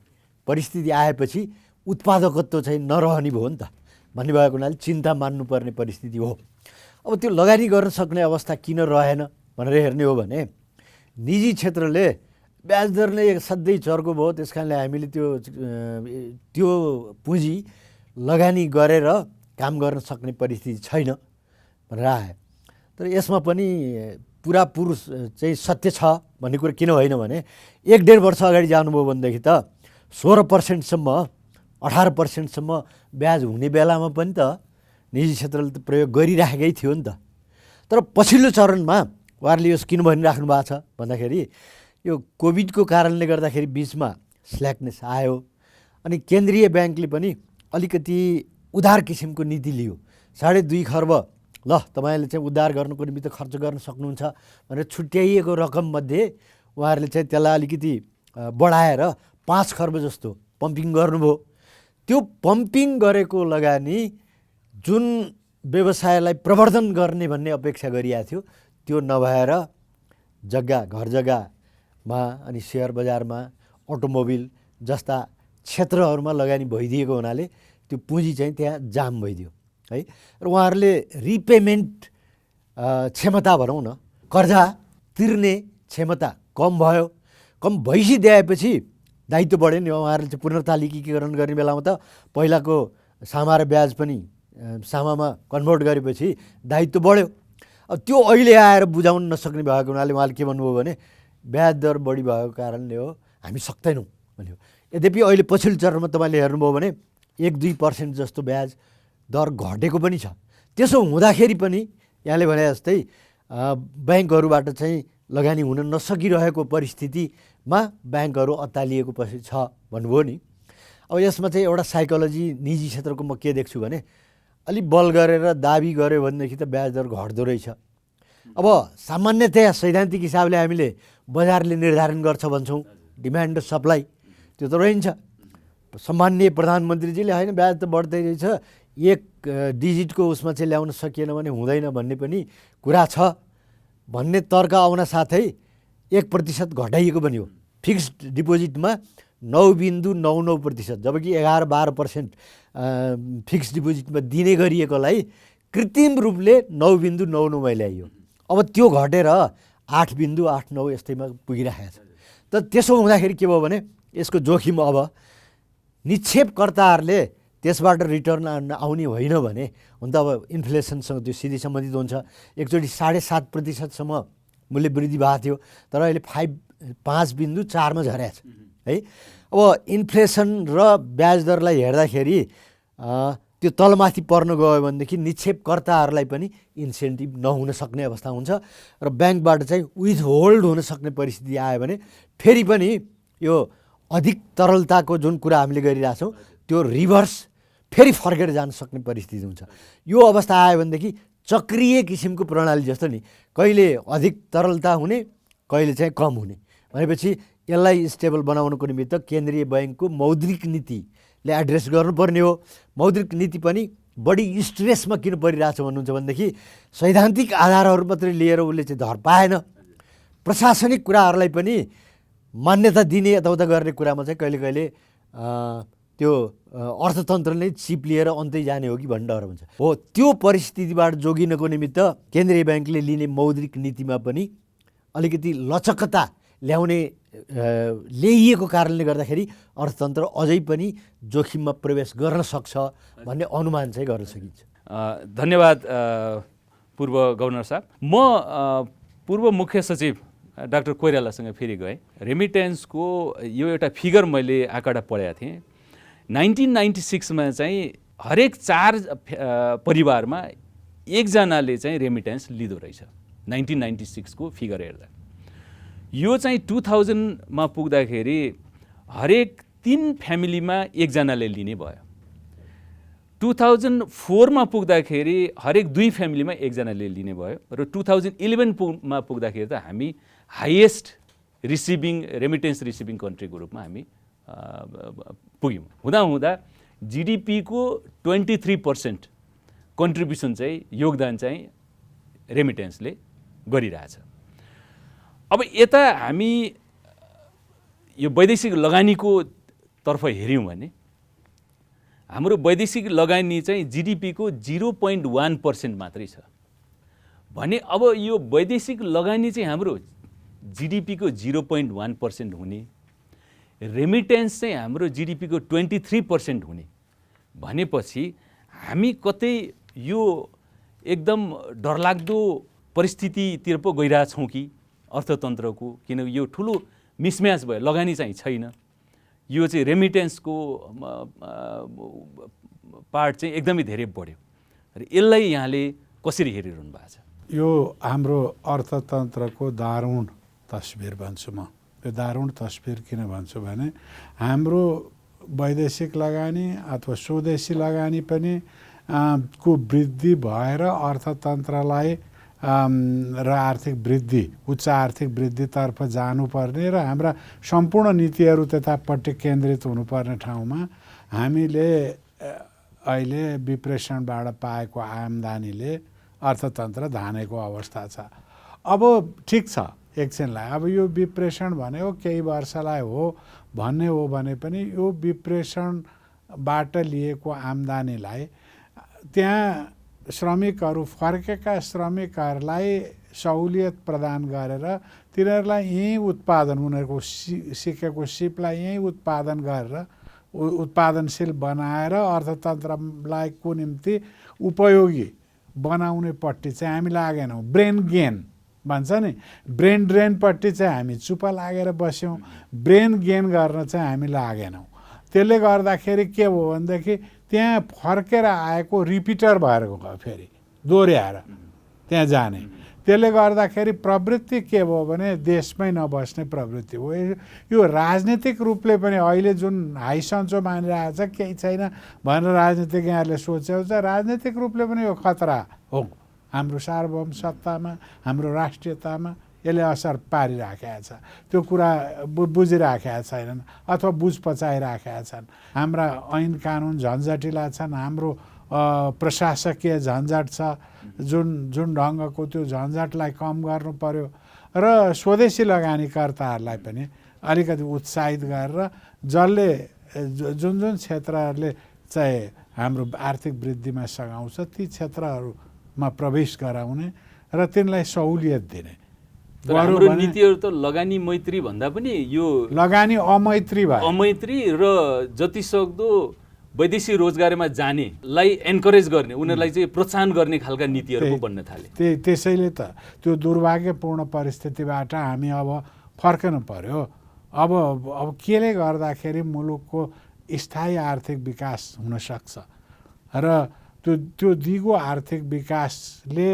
परिस्थिति आएपछि उत्पादकत्व चाहिँ नरहने भयो नि त भन्ने भएको हुनाले चिन्ता मान्नुपर्ने परिस्थिति हो। अब त्यो लगानी गर्न सक्ने अवस्था किन रहेन भनेर हेर्ने हो भने निजी क्षेत्रले ब्याज दर नै सधैँ चर्को भयो, त्यस कारणले हामीले त्यो पुँजी लगानी गरेर काम गर्न सक्ने परिस्थिति छैन भनेर आयो। तर यसमा पनि पुरापुर चाहिँ सत्य छ भन्ने कुरो किन होइन भने 1-1.5 वर्ष अगाडि जानुभयो भनेदेखि त 16%सम्म 18%सम्म ब्याज हुने बेलामा पनि त निजी क्षेत्रले त प्रयोग गरिराखेकै थियो नि त। तर पछिल्लो चरणमा उहाँहरूले यो किन भनिराख्नु भएको छ भन्दाखेरि यो कोभिडको कारणले गर्दाखेरि बिचमा स्ल्याकनेस आयो अनि केन्द्रीय ब्याङ्कले पनि अलिकति उधार किसिमको नीति लियो। 2.5 खर्ब ल तपाईँले चाहिँ उधार गर्नुको निमित्त खर्च गर्न सक्नुहुन्छ भनेर छुट्याइएको रकममध्ये उहाँहरूले चाहिँ त्यसलाई अलिकति बढाएर 5 खर्ब जस्तो पम्पिङ गर्नुभयो। त्यो पम्पिङ गरेको लगानी जुन व्यवसायलाई प्रवर्धन गर्ने भन्ने अपेक्षा गरिएको थियो त्यो नभएर घर जग्गामा अनि सेयर बजारमा अटोमोबिल जस्ता क्षेत्रहरूमा लगानी भइदिएको हुनाले त्यो पुँजी चाहिँ त्यहाँ जाम भइदियो है। र उहाँहरूले रिपेमेन्ट क्षमता भनौँ न, कर्जा तिर्ने क्षमता कम भयो। कम भइसकेपछि दायित्व बढ्यो नि। उहाँहरूले चाहिँ पुनर्तालिकीकरण गर्ने बेलामा त पहिलाको सामा र ब्याज पनि सामामा कन्भर्ट गरेपछि दायित्व बढ्यो। अब त्यो अहिले आएर बुझाउन नसक्ने भएको हुनाले उहाँले के भन्नुभयो भने ब्याज दर बढी भएको कारणले हो, हामी सक्दैनौँ भन्यो। यद्यपि अहिले पछिल्लो चरणमा तपाईँले हेर्नुभयो भने 1-2% जस्तो ब्याज दर घटेको पनि छ। त्यसो हुँदाखेरि पनि यहाँले भने जस्तै ब्याङ्कहरूबाट चाहिँ लगानी हुन नसकिरहेको परिस्थितिमा ब्याङ्कहरू अत्तालिएको पछि छ भन्नुभयो नि। अब यसमा चाहिँ एउटा साइकोलोजी निजी क्षेत्रको म के देख्छु भने अलिक बल गरेर दाबी गऱ्यो भनेदेखि त ब्याज दर घट्दो रहेछ। अब सामान्यतया सैद्धान्तिक हिसाबले हामीले बजारले निर्धारण गर्छ भन्छौँ, डिमान्ड र सप्लाई त्यो त रहन्छ। सम्माननीय प्रधानमन्त्रीजीले होइन ब्याज त बढ्दै रहेछ, 1 डिजिटको उसमा चाहिँ ल्याउन सकिएन भने हुँदैन भन्ने पनि कुरा छ भन्ने तर्क आउन साथै 1% घटाइएको पनि हो। फिक्स्ड डिपोजिटमा 9.99%, जबकि 11-12% फिक्स्ड डिपोजिटमा दिने गरिएकोलाई कृत्रिम रूपले 9.99मा ल्याइयो। अब त्यो घटेर 8.89 यस्तैमा पुगिरहेको छ। त त्यसो हुँदाखेरि के भयो भने यसको जोखिम अब निक्षेपकर्ताहरूले त्यसबाट रिटर्न आउने होइन भने हुन त अब इन्फ्लेसनसँग त्यो सिधै सम्बन्धित हुन्छ। एकचोटि 7.5%सम्म मूल्य वृद्धि भएको थियो, तर अहिले 5.4मा झरेको छ है। अब इन्फ्लेसन र ब्याज दरलाई हेर्दाखेरि त्यो तलमाथि पर्न गयो भनेदेखि निक्षेपकर्ताहरूलाई पनि इन्सेन्टिभ नहुन सक्ने अवस्था हुन्छ र ब्याङ्कबाट चाहिँ विथहोल्ड हुन सक्ने परिस्थिति आयो भने फेरि पनि यो अधिक तरलताको जुन कुरा हामीले गरिरहेछौँ त्यो रिभर्स फेरि फर्केर जान सक्ने परिस्थिति हुन्छ। यो अवस्था आयो भनेदेखि चक्रीय किसिमको प्रणाली जस्तो नि, कहिले अधिक तरलता हुने, कहिले चाहिँ कम हुने भनेपछि यसलाई स्टेबल बनाउनको निमित्त केन्द्रीय बैङ्कको मौद्रिक नीतिले एड्रेस गर्नुपर्ने हो। मौद्रिक नीति पनि बढी स्ट्रेसमा किन परिरहेछ भन्नुहुन्छ भनेदेखि सैद्धान्तिक आधारहरू मात्रै लिएर उसले चाहिँ धर पाएन। प्रशासनिक कुराहरूलाई पनि मान्यता दिने यताउता गर्ने कुरामा चाहिँ कहिले कहिले त्यो अर्थतन्त्र नै चिप लिएर अन्तै जाने हो कि भन्ने डर हुन्छ। हो, त्यो परिस्थितिबाट जोगिनको निमित्त केन्द्रीय ब्याङ्कले लिने मौद्रिक नीतिमा पनि अलिकति लचकता ल्याइएको कारणले गर्दाखेरि अर्थतन्त्र अझै पनि जोखिममा प्रवेश गर्न सक्छ भन्ने अनुमान चाहिँ गर्न सकिन्छ। धन्यवाद पूर्व गभर्नर साहब। म पूर्व मुख्य सचिव डाक्टर कोइरालासँग फेरि गएँ। रेमिटेन्सको यो एउटा फिगर मैले आँकडा पढेको थिएँ। 1996मा चाहिँ हरेक 4 परिवारमा एकजनाले चाहिँ रेमिटेन्स लिँदो रहेछ। 1996को फिगर हेर्दा यो चाहिँ 2000मा पुग्दाखेरि हरेक 3 फ्यामिलीमा एकजनाले लिने भयो। 2004मा पुग्दाखेरि हरेक 2 फ्यामिलीमा एकजनाले लिने भयो र 2011मा पुग्दाखेरि त हामी हाइएस्ट रेमिटेन्स रिसिभिङ कन्ट्रीको रूपमा हामी पुग्यौँ। हुँदा जिडिपीको 23% कन्ट्रिब्युसन चाहिँ योगदान चाहिँ रेमिटेन्सले गरिरहेछ। अब यता हामी यो वैदेशिक लगानीको तर्फ हेऱ्यौँ भने हाम्रो वैदेशिक लगानी चाहिँ जिडिपीको 0.1% मात्रै छ भने अब यो वैदेशिक लगानी चाहिँ हाम्रो जिडिपीको 0.1% हुने, रेमिटेन्स चाहिँ हाम्रो जिडिपीको 23% हुने भनेपछि हामी कतै यो एकदम डरलाग्दो परिस्थितितिर पो गइरहेछौँ कि अर्थतन्त्रको, किन यो ठुलो मिसम्याच भयो, लगानी चाहिँ छैन। यो चाहिँ रेमिटेन्सको पार्ट चाहिँ एकदमै धेरै बढ्यो र यसलाई यहाँले कसरी हेरिरहनु भएको छ? यो हाम्रो अर्थतन्त्रको दारुण तस्बिर भन्छु म। यो दारुण तस्बिर किन भन्छु भने हाम्रो वैदेशिक लगानी अथवा स्वदेशी लगानी पनि को वृद्धि भएर अर्थतन्त्रलाई र आर्थिक वृद्धि, उच्च आर्थिक वृद्धितर्फ जानुपर्ने र हाम्रा सम्पूर्ण नीतिहरू त्यतापट्टि केन्द्रित हुनुपर्ने ठाउँमा हामीले अहिले विप्रेषणबाट पाएको आमदानीले अर्थतन्त्र धानेको अवस्था छ। अब ठिक छ एकछिनलाई, अब यो विप्रेषण भनेको केही वर्षलाई हो भन्ने हो भने पनि यो विप्रेषणबाट लिएको आमदानीलाई त्यहाँ श्रमिकहरू, फर्केका श्रमिकहरूलाई सहुलियत प्रदान गरेर तिनीहरूलाई यहीँ उत्पादन उनीहरूको सिकेको सिपलाई यहीँ उत्पादन गरेर उत्पादनशील बनाएर अर्थतन्त्रलाई को निम्ति उपयोगी बनाउनेपट्टि चाहिँ हामी लागेनौँ। ब्रेन गेन भन्छ नि, ब्रेन ड्रेनपट्टि चाहिँ हामी चुप लागेर बस्यौँ, ब्रेन गेन गर्न चाहिँ हामी लागेनौँ। त्यसले गर्दाखेरि के भयो भनेदेखि त्यहाँ फर्केर आएको रिपिटर भएर गयो, फेरि दोहोऱ्याएर त्यहाँ जाने। त्यसले गर्दाखेरि प्रवृत्ति के भयो भने देशमै नबस्ने प्रवृत्ति हो। यो राजनीतिक रूपले पनि अहिले जुन हाई सन्चो मानिरहेको छ केही छैन भनेर राजनीतिज्ञहरूले सोचेको छ, राजनीतिक रूपले पनि यो खतरा हो हाम्रो सार्वभौम सत्तामा, हाम्रो राष्ट्रियतामा यसले असर पारिराखेका छ। त्यो कुरा बुझिराखेका छैनन् अथवा बुझ पचाइराखेका छन्। हाम्रा ऐन कानुन झन्झटिला छन्, हाम्रो प्रशासकीय झन्झट छ, जुन ढङ्गको त्यो झन्झटलाई कम गर्नु पर्यो र स्वदेशी लगानीकर्ताहरूलाई पनि अलिकति उत्साहित गरेर जसले जुन क्षेत्रहरूले चाहिँ हाम्रो आर्थिक वृद्धिमा सघाउँछ ती क्षेत्रहरूमा प्रवेश गराउने र तिनलाई सहुलियत दिने। हाम्रो नीतिहरू त लगानी मैत्री भन्दा पनि यो लगानी अमैत्री भयो, अमैत्री र जतिसक्दो वैदेशिक रोजगारीमा जानेलाई एन्करेज गर्ने, उनीहरूलाई चाहिँ प्रोत्साहन गर्ने खालका नीतिहरू पो बन्न थाले। त्यसैले त त्यो दुर्भाग्यपूर्ण परिस्थितिबाट हामी अब फर्कनु पर्यो। अब केले गर्दाखेरि मुलुकको स्थायी आर्थिक विकास हुन सक्छ र त्यो दिगो आर्थिक विकासले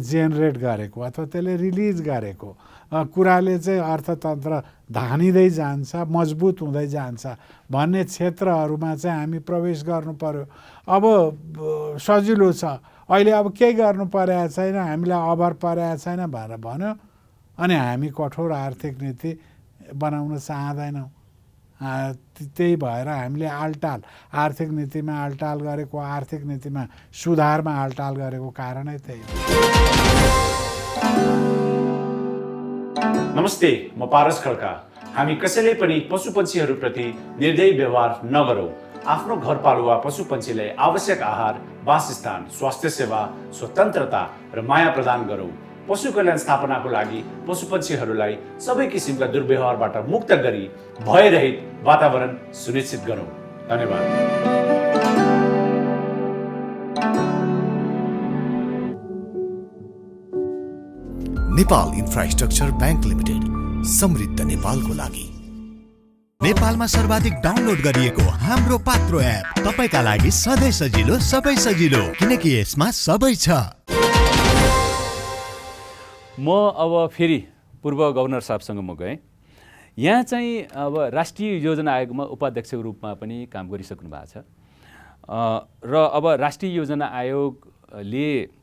जेनेरेट गरेको अथवा त्यसले रिलिज गरेको कुराले चाहिँ अर्थतन्त्र धानिँदै जान्छ, मजबुत हुँदै जान्छ भन्ने क्षेत्रहरूमा चाहिँ हामी प्रवेश गर्नु पर्यो। अब सजिलो छ, अहिले अब केही गर्नु परेको छैन, हामीलाई अभर परेको छैन भनेर भन्यो अनि हामी कठोर आर्थिक नीति बनाउन चाहँदैनौँ। त्यही भएर हामीले आलटाल आर्थिक नीतिमा आलटाल गरेको, आर्थिक नीतिमा सुधारमा आलटाल गरेको कारणै त्यही हो। नमस्ते, म पारस खड्का। हामी कसैले पनि पशुपन्छीहरूप्रति निर्दयी व्यवहार नगरौँ। आफ्नो घरपालुवा पशुपन्छीलाई आवश्यक आहार, वासस्थान, स्वास्थ्य सेवा, स्वतन्त्रता र माया प्रदान गरौँ। पशु कल्याण स्थापनाको लागि पशुपन्छीहरूलाई सबै किसिमका दुर्व्यवहारबाट मुक्त गरी भयरहित वातावरण सुनिश्चित गरौँ। धन्यवाद। नेपाल इन्फ्रास्ट्रक्चर ब्याङ्क लिमिटेड, समृद्ध नेपालको लागि। नेपालमा सर्वाधिक डाउनलोड गरिएको हाम्रो पात्रो एप तपाईका लागि सधैँ सजिलो, सबै सजिलो, किनकि यसमा सबै छ। म अब फेरि पूर्व गभर्नर साहबसँग म गएँ। यहाँ चाहिँ अब राष्ट्रिय योजना आयोगमा उपाध्यक्षको रूपमा पनि काम गरिसक्नु भएको छ र अब राष्ट्रिय योजना आयोगले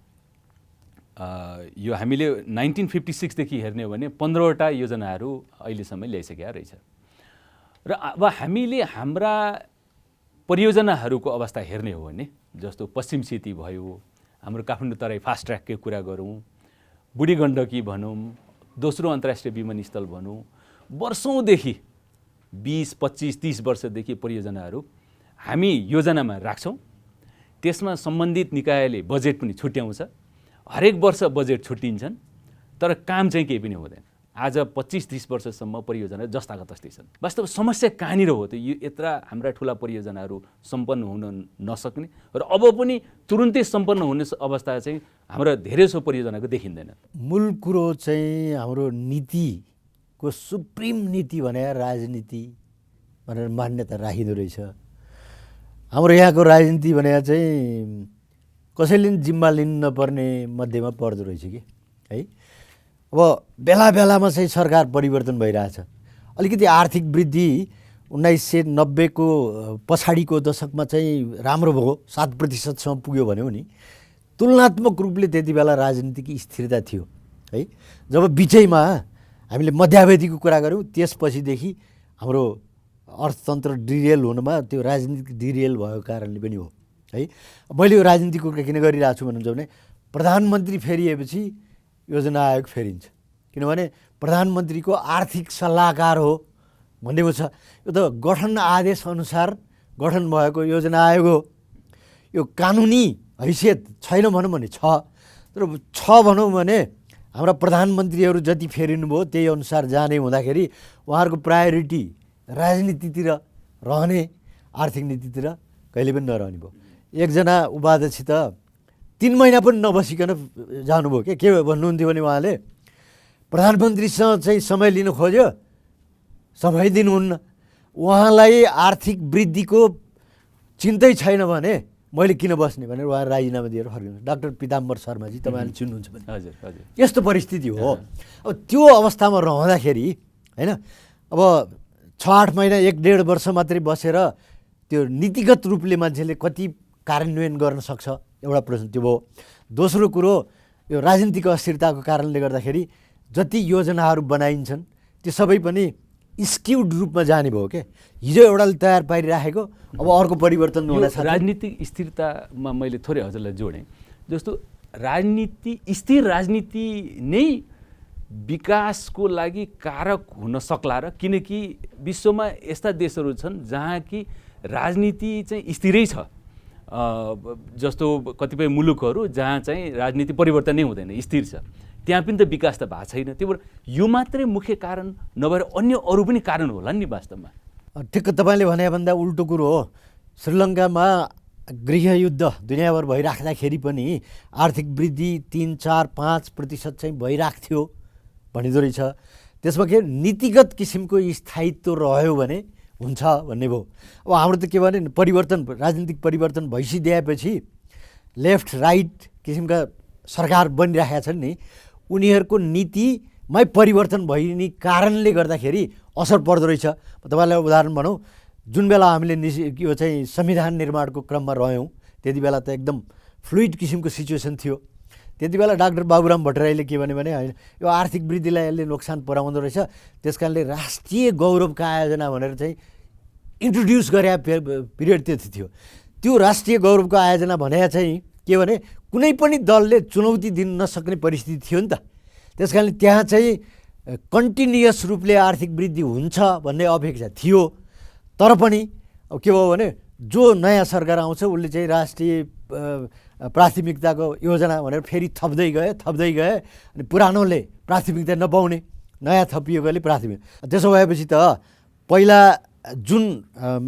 यो हामीले 1956देखि हेर्ने हो भने 15वटा योजनाहरू अहिलेसम्म ल्याइसकेका रहेछ र अब हामीले हाम्रा परियोजनाहरूको अवस्था हेर्ने हो भने जस्तो पश्चिम सेती भयो, हाम्रो काठमाडौँ तराई फास्ट ट्र्याककै कुरा गरौँ, बुढी गण्डकी भनौँ, दोस्रो अन्तर्राष्ट्रिय विमानस्थल भनौँ, वर्षौँदेखि 20, 25, 30 वर्षदेखि परियोजनाहरू हामी योजनामा राख्छौँ। त्यसमा सम्बन्धित निकायले बजेट पनि छुट्याउँछ, हरेक वर्ष बजेट छुट्टिन्छन् तर काम चाहिँ केही पनि हुँदैन। आज 25-30 वर्षसम्म परियोजना जस्ताका तस्तै छन्। वास्तव समस्या कहाँनिर हो त? यो यत्र हाम्रा ठुला परियोजनाहरू सम्पन्न हुन नसक्ने र अब पनि तुरुन्तै सम्पन्न हुने अवस्था चाहिँ हाम्रो धेरै सो परियोजनाको देखिँदैन। मूल कुरो चाहिँ हाम्रो नीतिको सुप्रिम नीति भने राजनीति भनेर मान्यता राखिँदो रहेछ। हाम्रो यहाँको राजनीति भने चाहिँ कसैले पनि जिम्मा लिनु नपर्ने मध्येमा पर्दो रहेछ कि है। अब बेला बेलामा चाहिँ सरकार परिवर्तन भइरहेछ। अलिकति आर्थिक वृद्धि 1990को पछाडिको दशकमा चाहिँ राम्रो भयो, 7% पुग्यो भन्यो नि। तुलनात्मक रूपले त्यति बेला राजनीतिक स्थिरता थियो है। जब बिचैमा हामीले मध्यावधिको कुरा गऱ्यौँ त्यसपछिदेखि हाम्रो अर्थतन्त्र डिरेल हुनुमा त्यो राजनीतिक डिरेल भएको कारणले पनि हो है। मैले यो राजनीतिको कुरा किन गरिरहेको छु भन्नुहुन्छ भने प्रधानमन्त्री फेरिएपछि योजना आयोग फेरिन्छ, किनभने प्रधानमन्त्रीको आर्थिक सल्लाहकार हो भन्नेको छ। यो त गठन आदेश अनुसार गठन भएको योजना आयोग हो। यो कानुनी हैसियत छैन भनौँ भने छ, तर छ भनौँ भने हाम्रा प्रधानमन्त्रीहरू जति फेरिनुभयो त्यही अनुसार जाने हुँदाखेरि उहाँहरूको प्रायोरिटी राजनीतितिर रहने, आर्थिक नीतितिर कहिले पनि नरहने भयो। एकजना उपाध्यक्ष त 3 महिना पनि नबसिकन जानुभयो के भन्नुहुन्थ्यो भने उहाँले प्रधानमन्त्रीसँग चाहिँ समय लिनु खोज्यो, समय दिनुहुन्न। उहाँलाई आर्थिक वृद्धिको चिन्तै छैन भने मैले किन बस्ने भनेर उहाँ राजीनामा दिएर फर्किनु। डाक्टर पिताम्बर शर्माजी तपाईँले चिन्नुहुन्छ भने हजुर हजुर यस्तो परिस्थिति हो। अब त्यो अवस्थामा रहँदाखेरि होइन, अब 6-8 महिना 1-1.5 वर्ष मात्रै बसेर त्यो नीतिगत रूपले मान्छेले कति कार्यान्वयन गर्न सक्छ, एउटा प्रश्न त्यो भयो। दोस्रो कुरो, यो राजनीतिक अस्थिरताको कारणले गर्दाखेरि जति योजनाहरू बनाइन्छन् त्यो सबै पनि स्क्युड रूपमा जाने भयो के। हिजो एउटाले तयार पारिराखेको अब अर्को परिवर्तन हुन सक्छ। राजनीतिक स्थिरतामा मैले थोरै हजुरलाई जोडेँ, जस्तो स्थिर राजनीति नै विकासको लागि कारक हुन सक्ला र, किनकि विश्वमा यस्ता देशहरू छन् जहाँ कि राजनीति चाहिँ स्थिरै छ, जस्तो कतिपय मुलुकहरू जहाँ चाहिँ राजनीति परिवर्तन नै हुँदैन, स्थिर छ, त्यहाँ पनि त विकास त भएको छैन। त्यही भएर यो मात्रै मुख्य कारण नभएर अन्य अरू पनि कारण होला नि वास्तवमा। ठिक्क तपाईँले भनेभन्दा उल्टो कुरो हो। श्रीलङ्कामा गृहयुद्ध दुनियाँभर भइराख्दाखेरि पनि आर्थिक वृद्धि 3-4-5% चाहिँ भइरहेको थियो भनिँदो रहेछ। त्यसमा के नीतिगत किसिमको स्थायित्व रह्यो भने हुन्छ भन्ने भयो। अब हाम्रो त के भने परिवर्तन, राजनीतिक परिवर्तन भइसकेपछि लेफ्ट राइट किसिमका सरकार बनिरहेका छन् नि, उनीहरूको नीतिमै परिवर्तन भइने कारणले गर्दाखेरि असर पर्दो रहेछ। तपाईँलाई उदाहरण भनौँ, जुन बेला हामीले यो चाहिँ संविधान निर्माणको क्रममा रह्यौँ त्यति बेला त एकदम फ्लुइड किसिमको सिचुएसन थियो। त्यति बेला डाक्टर बाबुराम भट्टराईले के भने होइन, यो आर्थिक वृद्धिलाई यसले नोक्सान पुर्याउँदो रहेछ, त्यस कारणले राष्ट्रिय गौरवका आयोजना भनेर चाहिँ इन्ट्रोड्युस गरे पिरियड त्यति थियो। त्यो राष्ट्रिय गौरवको आयोजना भने चाहिँ के भने कुनै पनि दलले चुनौती दिन नसक्ने परिस्थिति थियो नि त। त्यस कारणले त्यहाँ चाहिँ कन्टिन्युअस रूपले आर्थिक वृद्धि हुन्छ भन्ने अपेक्षा थियो। तर पनि अब के भयो भने जो नयाँ सरकार आउँछ उसले चाहिँ राष्ट्रिय प्राथमिकताको योजना भनेर फेरि थप्दै गए अनि पुरानोले प्राथमिकता नपाउने, नयाँ थपिएकोले प्राथमिक। त्यसो भएपछि त पहिला जुन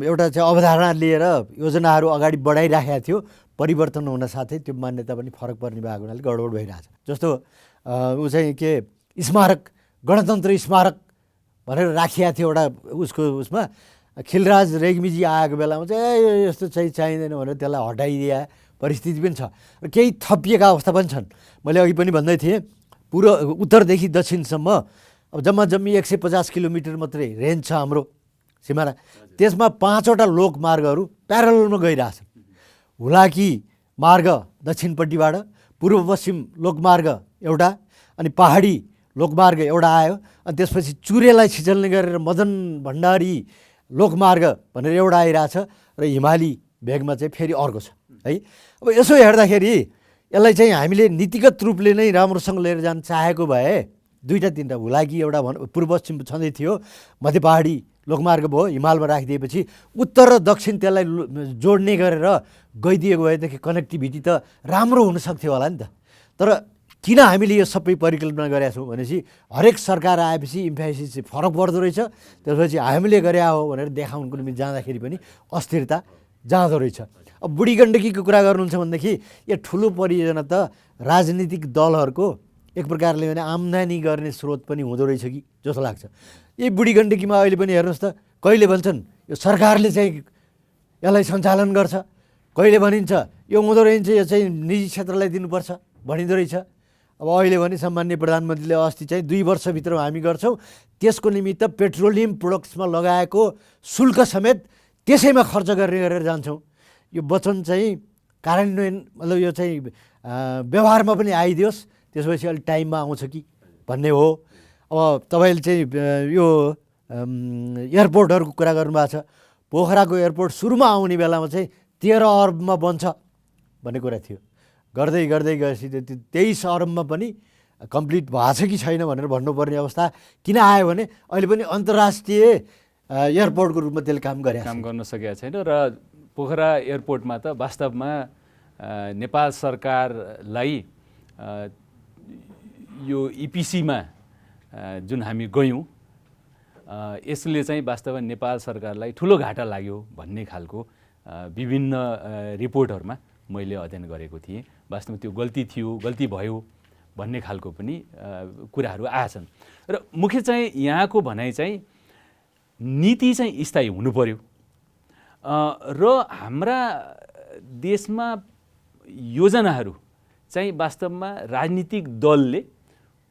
एउटा चाहिँ अवधारणा लिएर योजनाहरू अगाडि बढाइराखेका थियो, परिवर्तन हुन साथै त्यो मान्यता पनि फरक पर्ने भएको हुनाले गडबड भइरहेछ। जस्तो ऊ चाहिँ के स्मारक, गणतन्त्र स्मारक भनेर राखिएको थियो एउटा उसको उसमा, खिलराज रेग्मीजी आएको बेलामा चाहिँ यस्तो चाहिँ चाहिँदैन भनेर त्यसलाई हटाइदिए परिस्थिति पनि छ र केही थपिएका अवस्था पनि छन्। मैले अघि पनि भन्दै थिएँ, उत्तरदेखि दक्षिणसम्म अब जम्मी 150 किलोमिटर मात्रै रेन्ज छ हाम्रो सिमाना। त्यसमा 5वटा लोकमार्गहरू प्यारललमा गइरहेछन्। हुलाकी मार्ग दक्षिणपट्टिबाट, पूर्व पश्चिम लोकमार्ग एउटा, अनि पहाडी लोकमार्ग एउटा आयो, अनि त्यसपछि चुरेलाई छिचल्ने गरेर मदन भण्डारी लोकमार्ग भनेर एउटा आइरहेछ र हिमाली भेगमा चाहिँ फेरि अर्को छ है। अब यसो हेर्दाखेरि यसलाई चाहिँ हामीले नीतिगत रूपले नै राम्रोसँग लिएर जान चाहेको भए 2-3टा हुलाकी एउटा पूर्व पश्चिम छँदै थियो, मध्य पहाडी लोकमार्ग भयो, हिमालमा राखिदिएपछि उत्तर र दक्षिण त्यसलाई जोड्ने गरेर गइदिएको भएदेखि कनेक्टिभिटी त राम्रो हुनसक्थ्यो होला नि त। तर किन हामीले यो सबै परिकल्पना गरेका छौँ भनेपछि हरेक सरकार आएपछि इम्फेसिस चाहिँ फरक पर्दो रहेछ। त्यसपछि हामीले गरे हो भनेर देखाउनुको निम्ति जाँदाखेरि पनि अस्थिरता जाँदो रहेछ। अब बुढी गण्डकीको कुरा गर्नुहुन्छ भनेदेखि यो ठुलो परियोजना त राजनीतिक दलहरूको एक प्रकारले भने आम्दानी गर्ने स्रोत पनि हुँदो रहेछ कि जस्तो लाग्छ। यही बुढी गण्डकीमा अहिले पनि हेर्नुहोस् त, कहिले भन्छन् यो सरकारले चाहिँ यसलाई सञ्चालन गर्छ, कहिले भनिन्छ यो हुँदो रहेछ यो चाहिँ निजी क्षेत्रलाई दिनुपर्छ भनिँदो रहेछ। अब अहिले भने सम्मान्य प्रधानमन्त्रीले अस्ति चाहिँ 2 वर्षभित्र हामी गर्छौँ, त्यसको निमित्त पेट्रोलियम प्रोडक्ट्समा लगाएको शुल्क समेत त्यसैमा खर्च गर्ने गरेर जान्छौँ। यो वचन चाहिँ कार्यान्वयन मतलब यो चाहिँ व्यवहारमा पनि आइदियोस्, त्यसपछि अलिक टाइममा आउँछ कि भन्ने हो। अब तपाईँले चाहिँ यो एयरपोर्टहरूको कुरा गर्नुभएको छ। पोखराको एयरपोर्ट सुरुमा आउने बेलामा चाहिँ 13 अरबमा बन्छ भन्ने कुरा थियो। गर्दै गएपछि 23 अरबमा पनि कम्प्लिट भएको छ कि छैन भनेर भन्नुपर्ने अवस्था किन आयो भने अहिले पनि अन्तर्राष्ट्रिय एयरपोर्टको रूपमा त्यसले काम गर्न सकेको छैन। र पोखरा एयरपोर्टमा त वास्तवमा नेपाल सरकारलाई यो इपिसीमा जुन हामी गयौँ यसले चाहिँ वास्तवमा नेपाल सरकारलाई ठुलो घाटा लाग्यो भन्ने खालको विभिन्न रिपोर्टहरूमा मैले अध्ययन गरेको थिएँ। वास्तवमा त्यो गल्ती थियो, गल्ती भयो भन्ने खालको पनि कुराहरू आएछन् र मुख्य चाहिँ यहाँको भनाइ चाहिँ नीति चाहिँ स्थायी हुनु पर्यो र हाम्रा देशमा योजनाहरू चाहिँ वास्तवमा राजनीतिक दलले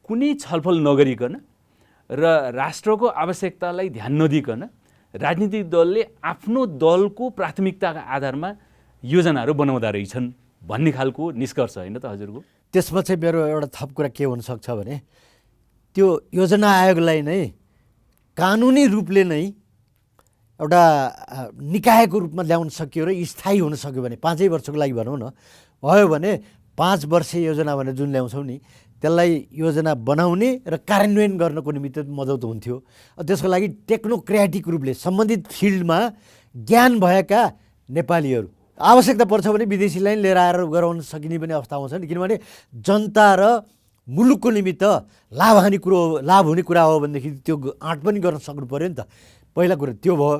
कुनै छलफल नगरिकन र राष्ट्रको आवश्यकतालाई ध्यान नदिकन राजनीतिक दलले आफ्नो दलको प्राथमिकताका आधारमा योजनाहरू बनाउँदा रहेछन् भन्ने खालको निष्कर्ष होइन त हजुरको? त्यसमा चाहिँ मेरो एउटा थप कुरा के हुनसक्छ भने त्यो योजना आयोगलाई नै कानुनी रूपले नै एउटा निकायको रूपमा ल्याउन सकियो र स्थायी हुन सक्यो भने 5 वर्षको लागि भनौँ न, भयो भने 5 वर्षे योजना भनेर जुन ल्याउँछौँ नि त्यसलाई योजना बनाउने र कार्यान्वयन गर्नको निमित्त मद्दत हुन्थ्यो। त्यसको लागि टेक्नोक्रेटिक रूपले सम्बन्धित फिल्डमा ज्ञान भएका नेपालीहरू आवश्यकता पर्छ भने विदेशीलाई लिएर आएर गराउन सकिने पनि अवस्था आउँछ नि, किनभने जनता र मुलुकको निमित्त लाभ हुने कुरा हो भनेदेखि त्यो आँट पनि गर्न सक्नु पऱ्यो नि त। पहिला कुरो त्यो भयो।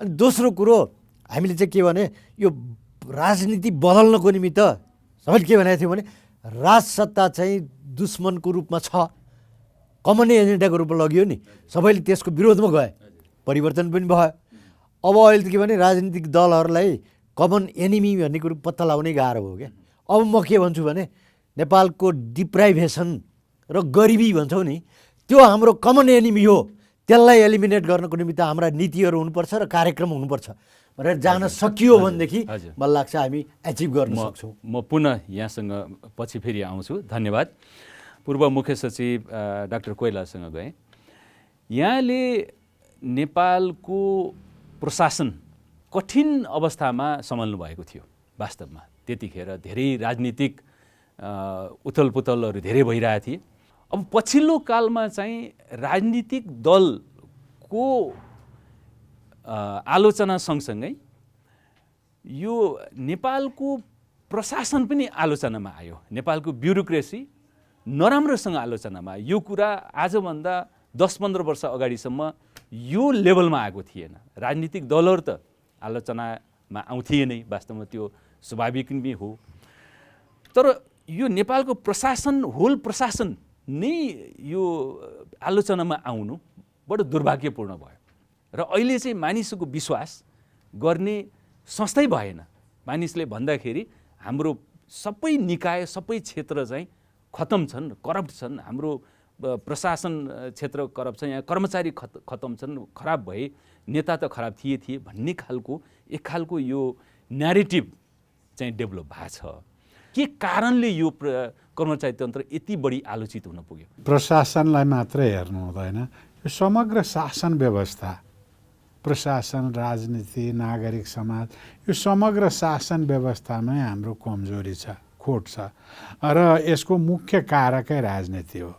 अनि दोस्रो कुरो हामीले चाहिँ के भने यो राजनीति बदल्नको निमित्त सबैले के भनेको थियो भने राजसत्ता चाहिँ दुश्मनको रूपमा छ, कमन एजेन्डाको रूपमा लगियो नि, सबैले त्यसको विरोधमा गए, परिवर्तन पनि भयो। अब अहिले त के भने राजनीतिक दलहरूलाई कमन एनिमी भन्ने कुरो पत्ता लगाउनै गाह्रो हो क्या। अब म के भन्छु भने नेपालको डिप्राइभेसन र गरिबी भन्छौँ नि त्यो हाम्रो कमन एनिमी हो, त्यसलाई एलिमिनेट गर्नको निमित्त हाम्रा नीतिहरू हुनुपर्छ र कार्यक्रम हुनुपर्छ भनेर जान सकियो भनेदेखि मलाई लाग्छ हामी एचिभ गर्न सक्छौँ। म पुनः यहाँसँग पछि फेरि आउँछु, धन्यवाद। पूर्व मुख्य सचिव डाक्टर कोइरालासँग गएँ। यहाँले नेपालको प्रशासन कठिन अवस्थामा सम्हाल्नु भएको थियो। वास्तवमा त्यतिखेर धेरै राजनीतिक उथलपुथलहरू धेरै भइरहेको थिए। अब पछिल्लो कालमा चाहिँ राजनीतिक दलको आलोचना सँगसँगै यो नेपालको प्रशासन पनि आलोचनामा आयो, नेपालको ब्युरोक्रेसी नराम्रोसँग आलोचनामा आयो। यो कुरा आजभन्दा 10-15 वर्ष अगाडिसम्म यो लेभलमा आएको थिएन। राजनीतिक दलहरू त आलोचनामा आउँथे नै, वास्तवमा त्यो स्वाभाविक पनि हो। तर यो नेपालको प्रशासन, होल प्रशासन नै यो आलोचनामा आउनु बडो दुर्भाग्यपूर्ण भयो र अहिले चाहिँ मानिसको विश्वास गर्ने संस्थै भएन। मानिसले भन्दाखेरि हाम्रो सबै निकाय, सबै क्षेत्र चाहिँ खतम छन्, करप्ट छन्, हाम्रो प्रशासन क्षेत्र करप्ट छ, यहाँ कर्मचारी खतम छन्, खराब भए, नेता त खराब थिए भन्ने खालको एक खालको यो न्यारेटिभ चाहिँ डेभलप भएको छ। के कारणले यो कर्मचारी तन्त्र यति बढी आलोचित हुन पुग्यो? प्रशासनलाई मात्रै हेर्नु हुँदैन, यो समग्र शासन व्यवस्था, प्रशासन, राजनीति, नागरिक समाज, यो समग्र शासन व्यवस्थामै हाम्रो कमजोरी छ, खोट छ र यसको मुख्य कारकै राजनीति हो।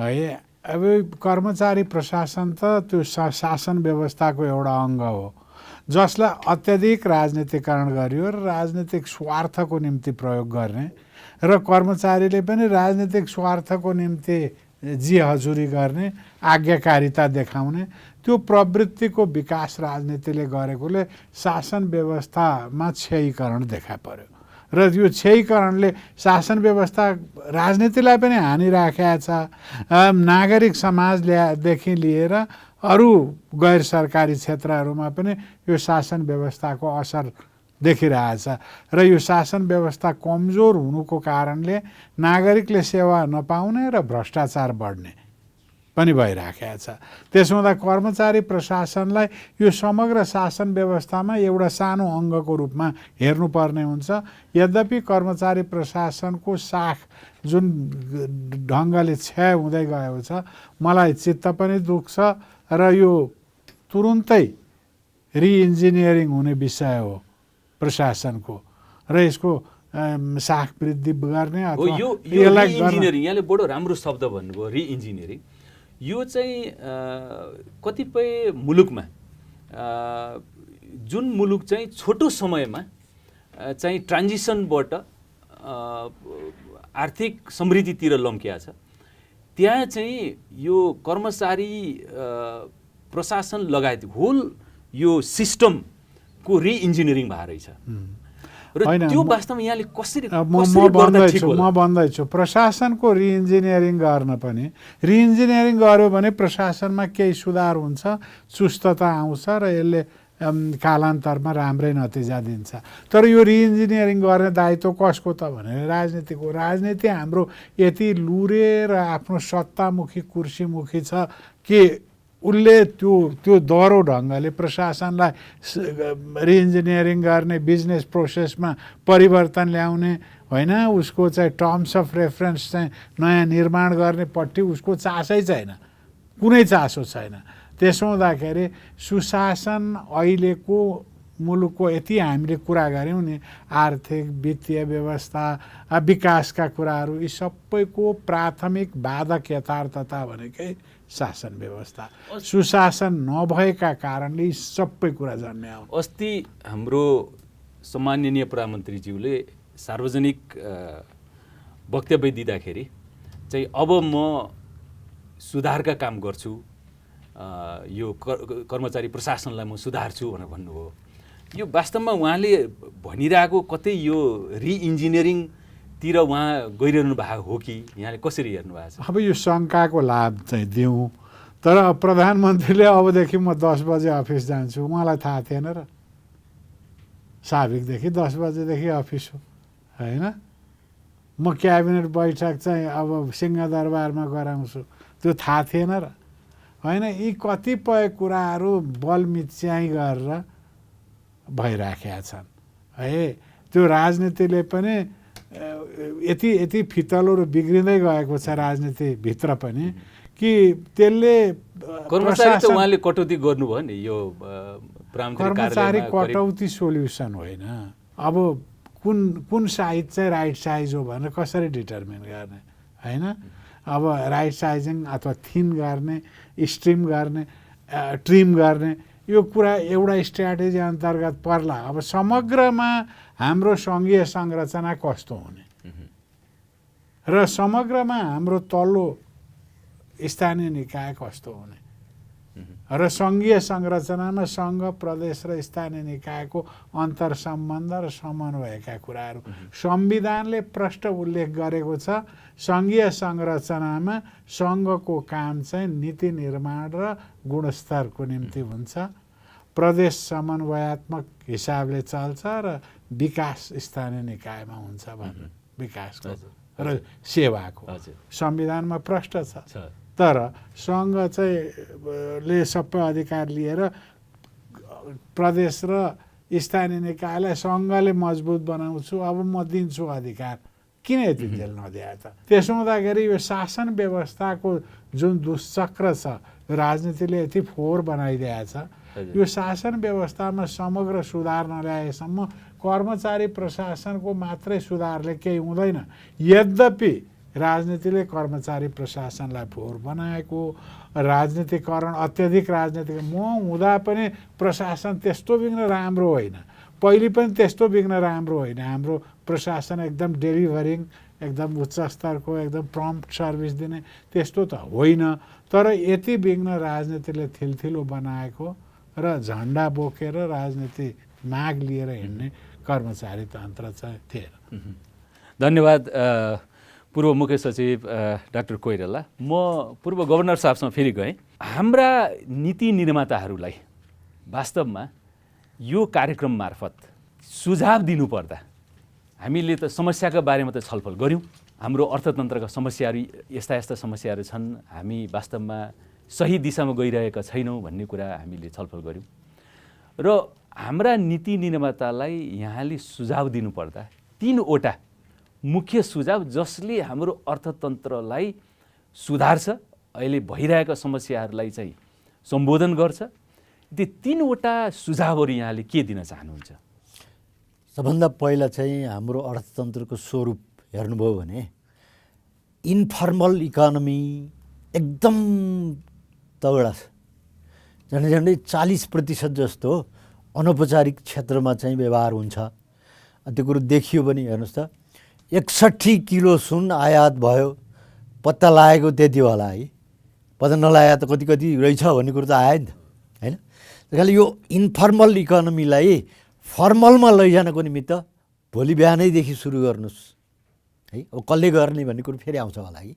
अब कर्मचारी प्रशासन त त्यो शासन व्यवस्थाको एउटा अङ्ग हो जसलाई अत्याधिक राजनीतिकरण गरियो र राजनीतिक स्वार्थको निम्ति प्रयोग गर्ने र कर्मचारीले पनि राजनीतिक स्वार्थको निम्ति जी हजुरी गर्ने, आज्ञाकारिता देखाउने, त्यो प्रवृत्तिको विकास राजनीतिले गरेकोले शासन व्यवस्थामा क्षयीकरण देखा पर्यो र यो क्षयीकरणले शासन व्यवस्था राजनीतिलाई पनि हानि राखेको छ। नागरिक समाजदेखि लिएर अरू गैर सरकारी क्षेत्रहरूमा पनि यो शासन व्यवस्थाको असर देखिरहेछ र यो शासन व्यवस्था कमजोर हुनुको कारणले नागरिकले सेवा नपाउने र भ्रष्टाचार बढ्ने पनि भइराखेको छ। त्यसो हुँदा कर्मचारी प्रशासनलाई यो समग्र शासन व्यवस्थामा एउटा सानो अङ्गको रूपमा हेर्नुपर्ने हुन्छ। यद्यपि कर्मचारी प्रशासनको साख जुन ढङ्गले क्षय हुँदै गएको छ, मलाई चित्त पनि दुख्छ र यो तुरुन्तै रिइन्जिनियरिङ हुने विषय हो प्रशासनको र यसको साख वृद्धि गर्ने अथवा रिइन्जिनियरिङ, यहाँले बडो राम्रो शब्द भन्नुभयो, रिइन्जिनियरिङ। यो चाहिँ कतिपय मुलुकमा, जुन मुलुक चाहिँ छोटो समयमा चाहिँ ट्रान्जिसनबाट आर्थिक समृद्धितिर लम्किया छ त्यहाँ चाहिँ यो कर्मचारी प्रशासन लगायत होल यो सिस्टमको रिइन्जिनियरिङ भएर रहेछ र त्यो वास्तवमा यहाँले कसरी गर्दा ठिक होला? म भन्दैछु प्रशासनको रिइन्जिनियरिङ गर्न पनि रिइन्जिनियरिङ गर्यो भने प्रशासनमा केही सुधार हुन्छ, चुस्तता आउँछ र यसले कालान्तरमा राम्रै नतिजा दिन्छ। तर यो रिइन्जिनियरिङ गर्ने दायित्व कसको त भने राजनीतिको। राजनीति हाम्रो यति लुरे र आफ्नो सत्तामुखी कुर्सीमुखी छ कि उसले त्यो दह्रो ढङ्गले प्रशासनलाई रिइन्जिनियरिङ गर्ने, बिजनेस प्रोसेसमा परिवर्तन ल्याउने होइन, उसको चाहिँ टर्म्स अफ रेफरेन्स चाहिँ नयाँ निर्माण गर्नेपट्टि उसको चासै छैन, कुनै चासो छैन। त्यसो हुँदाखेरि सुशासन अहिलेको मुलुकको यति हामीले कुरा गऱ्यौँ नि, आर्थिक वित्तीय व्यवस्था, विकासका कुराहरू, यी सबैको प्राथमिक बाधक यथार्थता भनेकै शासन व्यवस्था। सुशासन नभएका कारणले यी सबै कुरा जन्म्या हुन्। अस्ति हाम्रो सम्माननीय प्रधानमन्त्रीज्यूले सार्वजनिक वक्तव्य दिँदाखेरि चाहिँ अब म सुधारका काम गर्छु, यो कर्मचारी प्रशासनलाई म सुधार्छु भनेर भन्नुभयो। यो वास्तवमा उहाँले भनिरहेको कतै यो रिइन्जिनियरिङतिर उहाँ गइरहनु भएको हो कि यहाँले कसरी हेर्नु भएको छ? अब यो शङ्काको लाभ चाहिँ दिउँ, तर प्रधानमन्त्रीले अबदेखि म 10 बजे अफिस जान्छु उहाँलाई थाहा थिएन र? साबिकदेखि 10 बजेदेखि अफिस हो होइन। म क्याबिनेट बैठक चाहिँ अब सिंहदरबारमा गराउँछु, त्यो थाहा थिएन र? होइन, यी कतिपय कुराहरू बलमिच्याइ गरेर भइराखेका छन् है। त्यो राजनीतिले पनि यति फितलो र बिग्रिँदै गएको छ राजनीतिभित्र पनि कि त्यसले कर्मचारी त उहाँले कटौती गर्नुभयो नि, यो कर्मचारी कटौती सोल्युसन होइन। अब कुन साइज चाहिँ राइट साइज हो भनेर कसरी डिटर्मिन गर्ने होइन। अब राइट साइजिङ अथवा थिन गर्ने, स्ट्रिम गर्ने, ट्रिम गर्ने, यो कुरा एउटा स्ट्राटेजी अन्तर्गत पर्ला। अब समग्रमा हाम्रो सङ्घीय संरचना कस्तो हुने र समग्रमा हाम्रो तल्लो स्थानीय निकाय कस्तो हुने र सङ्घीय संरचनामा सङ्घ, प्रदेश र स्थानीय निकायको अन्तर सम्बन्ध र समन्वयका कुराहरू संविधानले प्रष्ट उल्लेख गरेको छ। सङ्घीय संरचनामा सङ्घको काम चाहिँ नीति निर्माण र गुणस्तरको निम्ति हुन्छ, प्रदेश समन्वयात्मक हिसाबले चल्छ र विकास स्थानीय निकायमा हुन्छ भनेर विकासको र सेवाको संविधानमा प्रष्ट छ। तर सङ्घ चाहिँ ले सबै अधिकार लिएर प्रदेश र स्थानीय निकायलाई सङ्घले मजबुत बनाउँछु, अब म दिन्छु अधिकार, किन यति जेल नदिए त? त्यसो हुँदाखेरि यो शासन व्यवस्थाको जुन दुश्चक्र छ, राजनीतिले यति फोहोर बनाइदिएको छ, यो शासन व्यवस्थामा समग्र सुधार नल्याएसम्म कर्मचारी प्रशासनको मात्रै सुधारले केही हुँदैन। यद्यपि राजनीतिले कर्मचारी प्रशासनलाई फोहोर बनाएको, राजनीतिकरण, अत्यधिक राजनीतिक म हुँदा पनि प्रशासन त्यस्तो बिग्न राम्रो होइन, पहिले पनि त्यस्तो बिग्न राम्रो होइन। हाम्रो प्रशासन एकदम डेलिभरिङ, एकदम उच्च स्तरको, एकदम प्रम्प्ट सर्भिस दिने त्यस्तो त होइन। तर यति बिग्न राजनीतिले थिलथिलो बनाएको र झन्डा बोकेर राजनीति माग लिएर हिँड्ने कर्मचारी तन्त्र चाहिँ थिएन। धन्यवाद पूर्व मुख्य सचिव डाक्टर कोइराला। म पूर्व गभर्नर साहबसँग फेरि गएँ। हाम्रा नीति निर्माताहरूलाई वास्तवमा यो कार्यक्रम मार्फत सुझाव दिनुपर्दा हामीले त समस्याका बारेमा त छलफल गऱ्यौँ, हाम्रो अर्थतन्त्रका समस्याहरू यस्ता यस्ता समस्याहरू छन्, हामी वास्तवमा सही दिशामा गइरहेका छैनौँ भन्ने कुरा हामीले छलफल गऱ्यौँ र हाम्रा नीति निर्मातालाई यहाँले सुझाव दिनुपर्दा 3वटा मुख्य सुझाव जसले हाम्रो अर्थतन्त्रलाई सुधार्छ, अहिले भइरहेका समस्याहरूलाई चाहिँ सम्बोधन गर्छ, ती 3वटा सुझावहरू यहाँले के दिन चाहनुहुन्छ? सबभन्दा पहिला चाहिँ हाम्रो अर्थतन्त्रको स्वरूप हेर्नुभयो भने इन्फर्मल इकोनोमी एकदम तगडा छ। झन्डै 40% जस्तो अनौपचारिक क्षेत्रमा चाहिँ व्यवहार हुन्छ। त्यो कुरो देखियो भने हेर्नुहोस् त, 61 किलो सुन आयात भयो, पत्ता लागेको त्यति होला है, पत्ता नलागे त कति कति रहेछ भन्ने कुरो त आयो नि त होइन। त्यस कारणले यो इन्फर्मल इकोनोमीलाई फर्मलमा लैजानको निमित्त भोलि बिहानैदेखि सुरु गर्नुहोस् है। अब कसले गर्ने भन्ने कुरो फेरि आउँछ होला कि।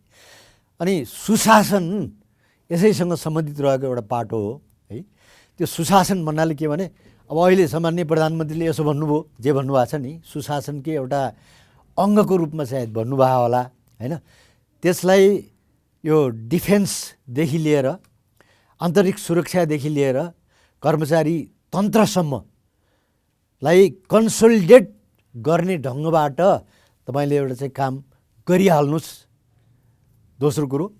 अनि सुशासन यसैसँग सम्बन्धित रहेको एउटा पाटो हो है। त्यो सुशासन भन्नाले के भने अब अहिले सामान्य प्रधानमन्त्रीले यसो भन्नुभयो, जे भन्नुभएको छ नि, सुशासनकै एउटा अङ्गको रूपमा सायद भन्नुभयो होला होइन। त्यसलाई यो डिफेन्सदेखि लिएर आन्तरिक सुरक्षादेखि लिएर कर्मचारी तन्त्रसम्मलाई कन्सोलिडेट गर्ने ढङ्गबाट तपाईँले एउटा चाहिँ काम गरिहाल्नुहोस्। दोस्रो कुरो,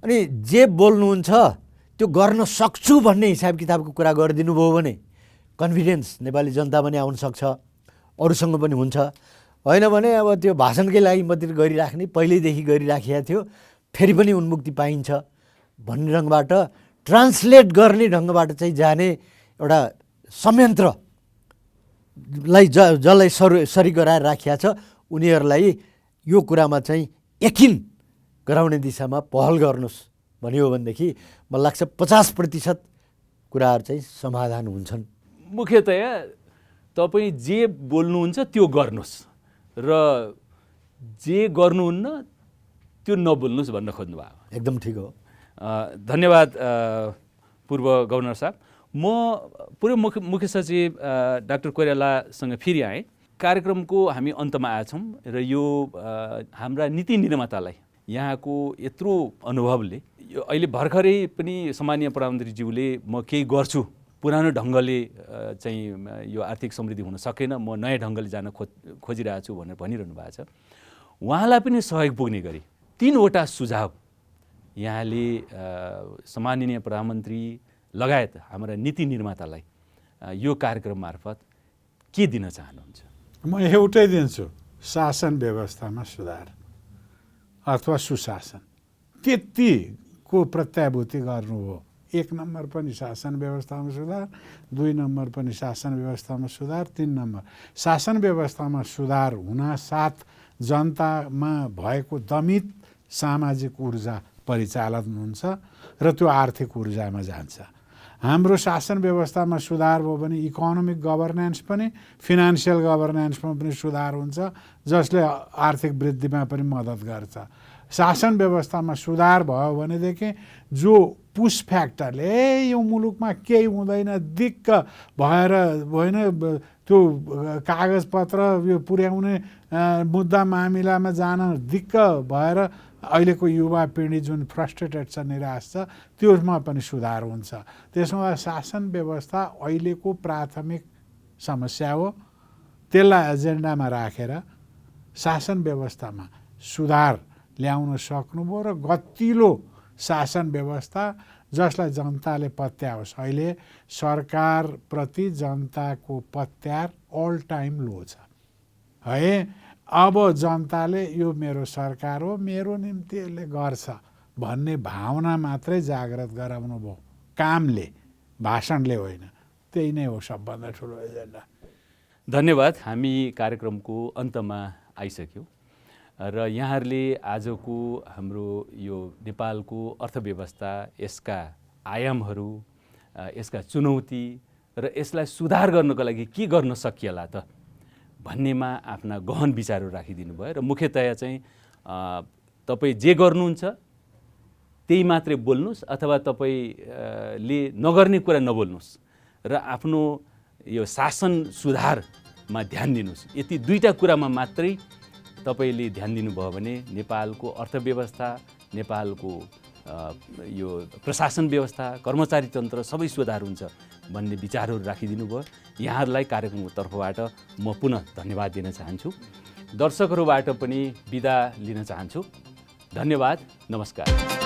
अनि जे बोल्नुहुन्छ त्यो गर्न सक्छु भन्ने हिसाब किताबको कुरा गरिदिनु भयो भने कन्फिडेन्स नेपाली जनता पनि आउन सक्छ, अरूसँग पनि हुन्छ। होइन भने अब त्यो भाषणकै लागि मात्रै गरिराख्ने, पहिल्यैदेखि गरिराखेको थियो, फेरि पनि उन्मुक्ति पाइन्छ भन्ने ढङ्गबाट ट्रान्सलेट गर्ने ढङ्गबाट चाहिँ जाने एउटा संयन्त्रलाई जसलाई सरी गराएर राखिया छ उनीहरूलाई यो कुरामा चाहिँ यकिन गराउने दिशामा पहल गर्नुहोस् भन्यो भनेदेखि मलाई लाग्छ 50% कुराहरू चाहिँ समाधान हुन्छन्। मुख्यतया तपाईँ जे बोल्नुहुन्छ त्यो गर्नुहोस् र जे गर्नुहुन्न त्यो नबोल्नुहोस् भन्न खोज्नुभयो। एकदम ठिक हो। धन्यवाद पूर्व गभर्नर साहब। म पूर्व मुख्य सचिव डाक्टर कोइरालासँग फेरि आएँ। कार्यक्रमको हामी अन्तमा आएछौँ र यो हाम्रा नीति निर्मातालाई यहाँको यत्रो अनुभवले यो अहिले भर्खरै पनि सामान्य प्रधानमन्त्रीज्यूले म केही गर्छु, पुरानो ढङ्गले चाहिँ यो आर्थिक समृद्धि हुन सकेन, म नयाँ ढङ्गले जान खोजिरहेको छु भनेर भनिरहनु भएको छ। उहाँलाई पनि सहयोग पुग्ने गरी 3वटा सुझाव यहाँले सम्माननीय प्रधानमन्त्री लगायत हाम्रा नीति निर्मातालाई यो कार्यक्रम मार्फत के दिन चाहनुहुन्छ? म एउटै दिन्छु, शासन व्यवस्थामा सुधार अथवा सुशासन। त्यतिको प्रत्याभूति गर्नु हो। 1 नम्बर पनि शासन व्यवस्थामा सुधार, 2 नम्बर पनि शासन व्यवस्थामा सुधार, 3 नम्बर शासन व्यवस्थामा सुधार हुनासाथ जनतामा भएको दमित सामाजिक ऊर्जा परिचालन हुन्छ र त्यो आर्थिक ऊर्जामा जान्छ। हाम्रो शासन व्यवस्थामा सुधार भयो भने इकोनोमिक गभर्नेन्स पनि, फिनान्सियल गभर्नेन्समा पनि सुधार हुन्छ, जसले आर्थिक वृद्धिमा पनि मद्दत गर्छ। शासन व्यवस्थामा सुधार भयो भनेदेखि जो पुस फ्याक्टरले यो मुलुकमा केही हुँदैन दिक्क भएर होइन त्यो कागजपत्र यो पुर्याउने मुद्दा मामिलामा जान दिक्क भएर अहिलेको युवा पिँढी जुन फ्रस्ट्रेटेड छ, निराश छ, त्यसमा पनि सुधार हुन्छ। त्यसमा शासन व्यवस्था अहिलेको प्राथमिक समस्या हो। त्यसलाई एजेन्डामा राखेर शासन व्यवस्थामा सुधार ल्याउन सक्नुभयो र गतिलो शासन व्यवस्था जसलाई जनताले पत्याओस्। अहिले सरकारप्रति जनताको पत्यार अल टाइम लो छ है। अब जनताले यो मेरो सरकार हो, मेरो निम्ति यसले गर्छ भन्ने भावना मात्रै जागृत गराउनु भयो, कामले, भाषणले होइन। त्यही नै हो सबभन्दा ठुलो एजेन्डा। धन्यवाद। हामी कार्यक्रमको अन्तमा आइसक्यौँ र यहाँहरूले आजको हाम्रो यो नेपालको अर्थव्यवस्था, यसका आयामहरू, यसका चुनौती र यसलाई सुधार गर्नको लागि के गर्न सकिएला त भन्नेमा आफ्ना गहन विचारहरू राखिदिनु भयो र मुख्यतया चाहिँ तपाईँ जे गर्नुहुन्छ त्यही मात्रै बोल्नुहोस् अथवा तपाईँले नगर्ने कुरा नबोल्नुहोस् र आफ्नो यो शासन सुधारमा ध्यान दिनुहोस्। यति 2टा कुरामा मात्रै तपाईँले ध्यान दिनुभयो भने नेपालको अर्थव्यवस्था, नेपालको यो प्रशासन व्यवस्था, कर्मचारी तन्त्र सबै सुधार हुन्छ भन्ने विचारहरू राखिदिनु भयो। यहाँहरूलाई कार्यक्रमको तर्फबाट म पुनः धन्यवाद दिन चाहन्छु। दर्शकहरूबाट पनि बिदा लिन चाहन्छु। धन्यवाद, नमस्कार।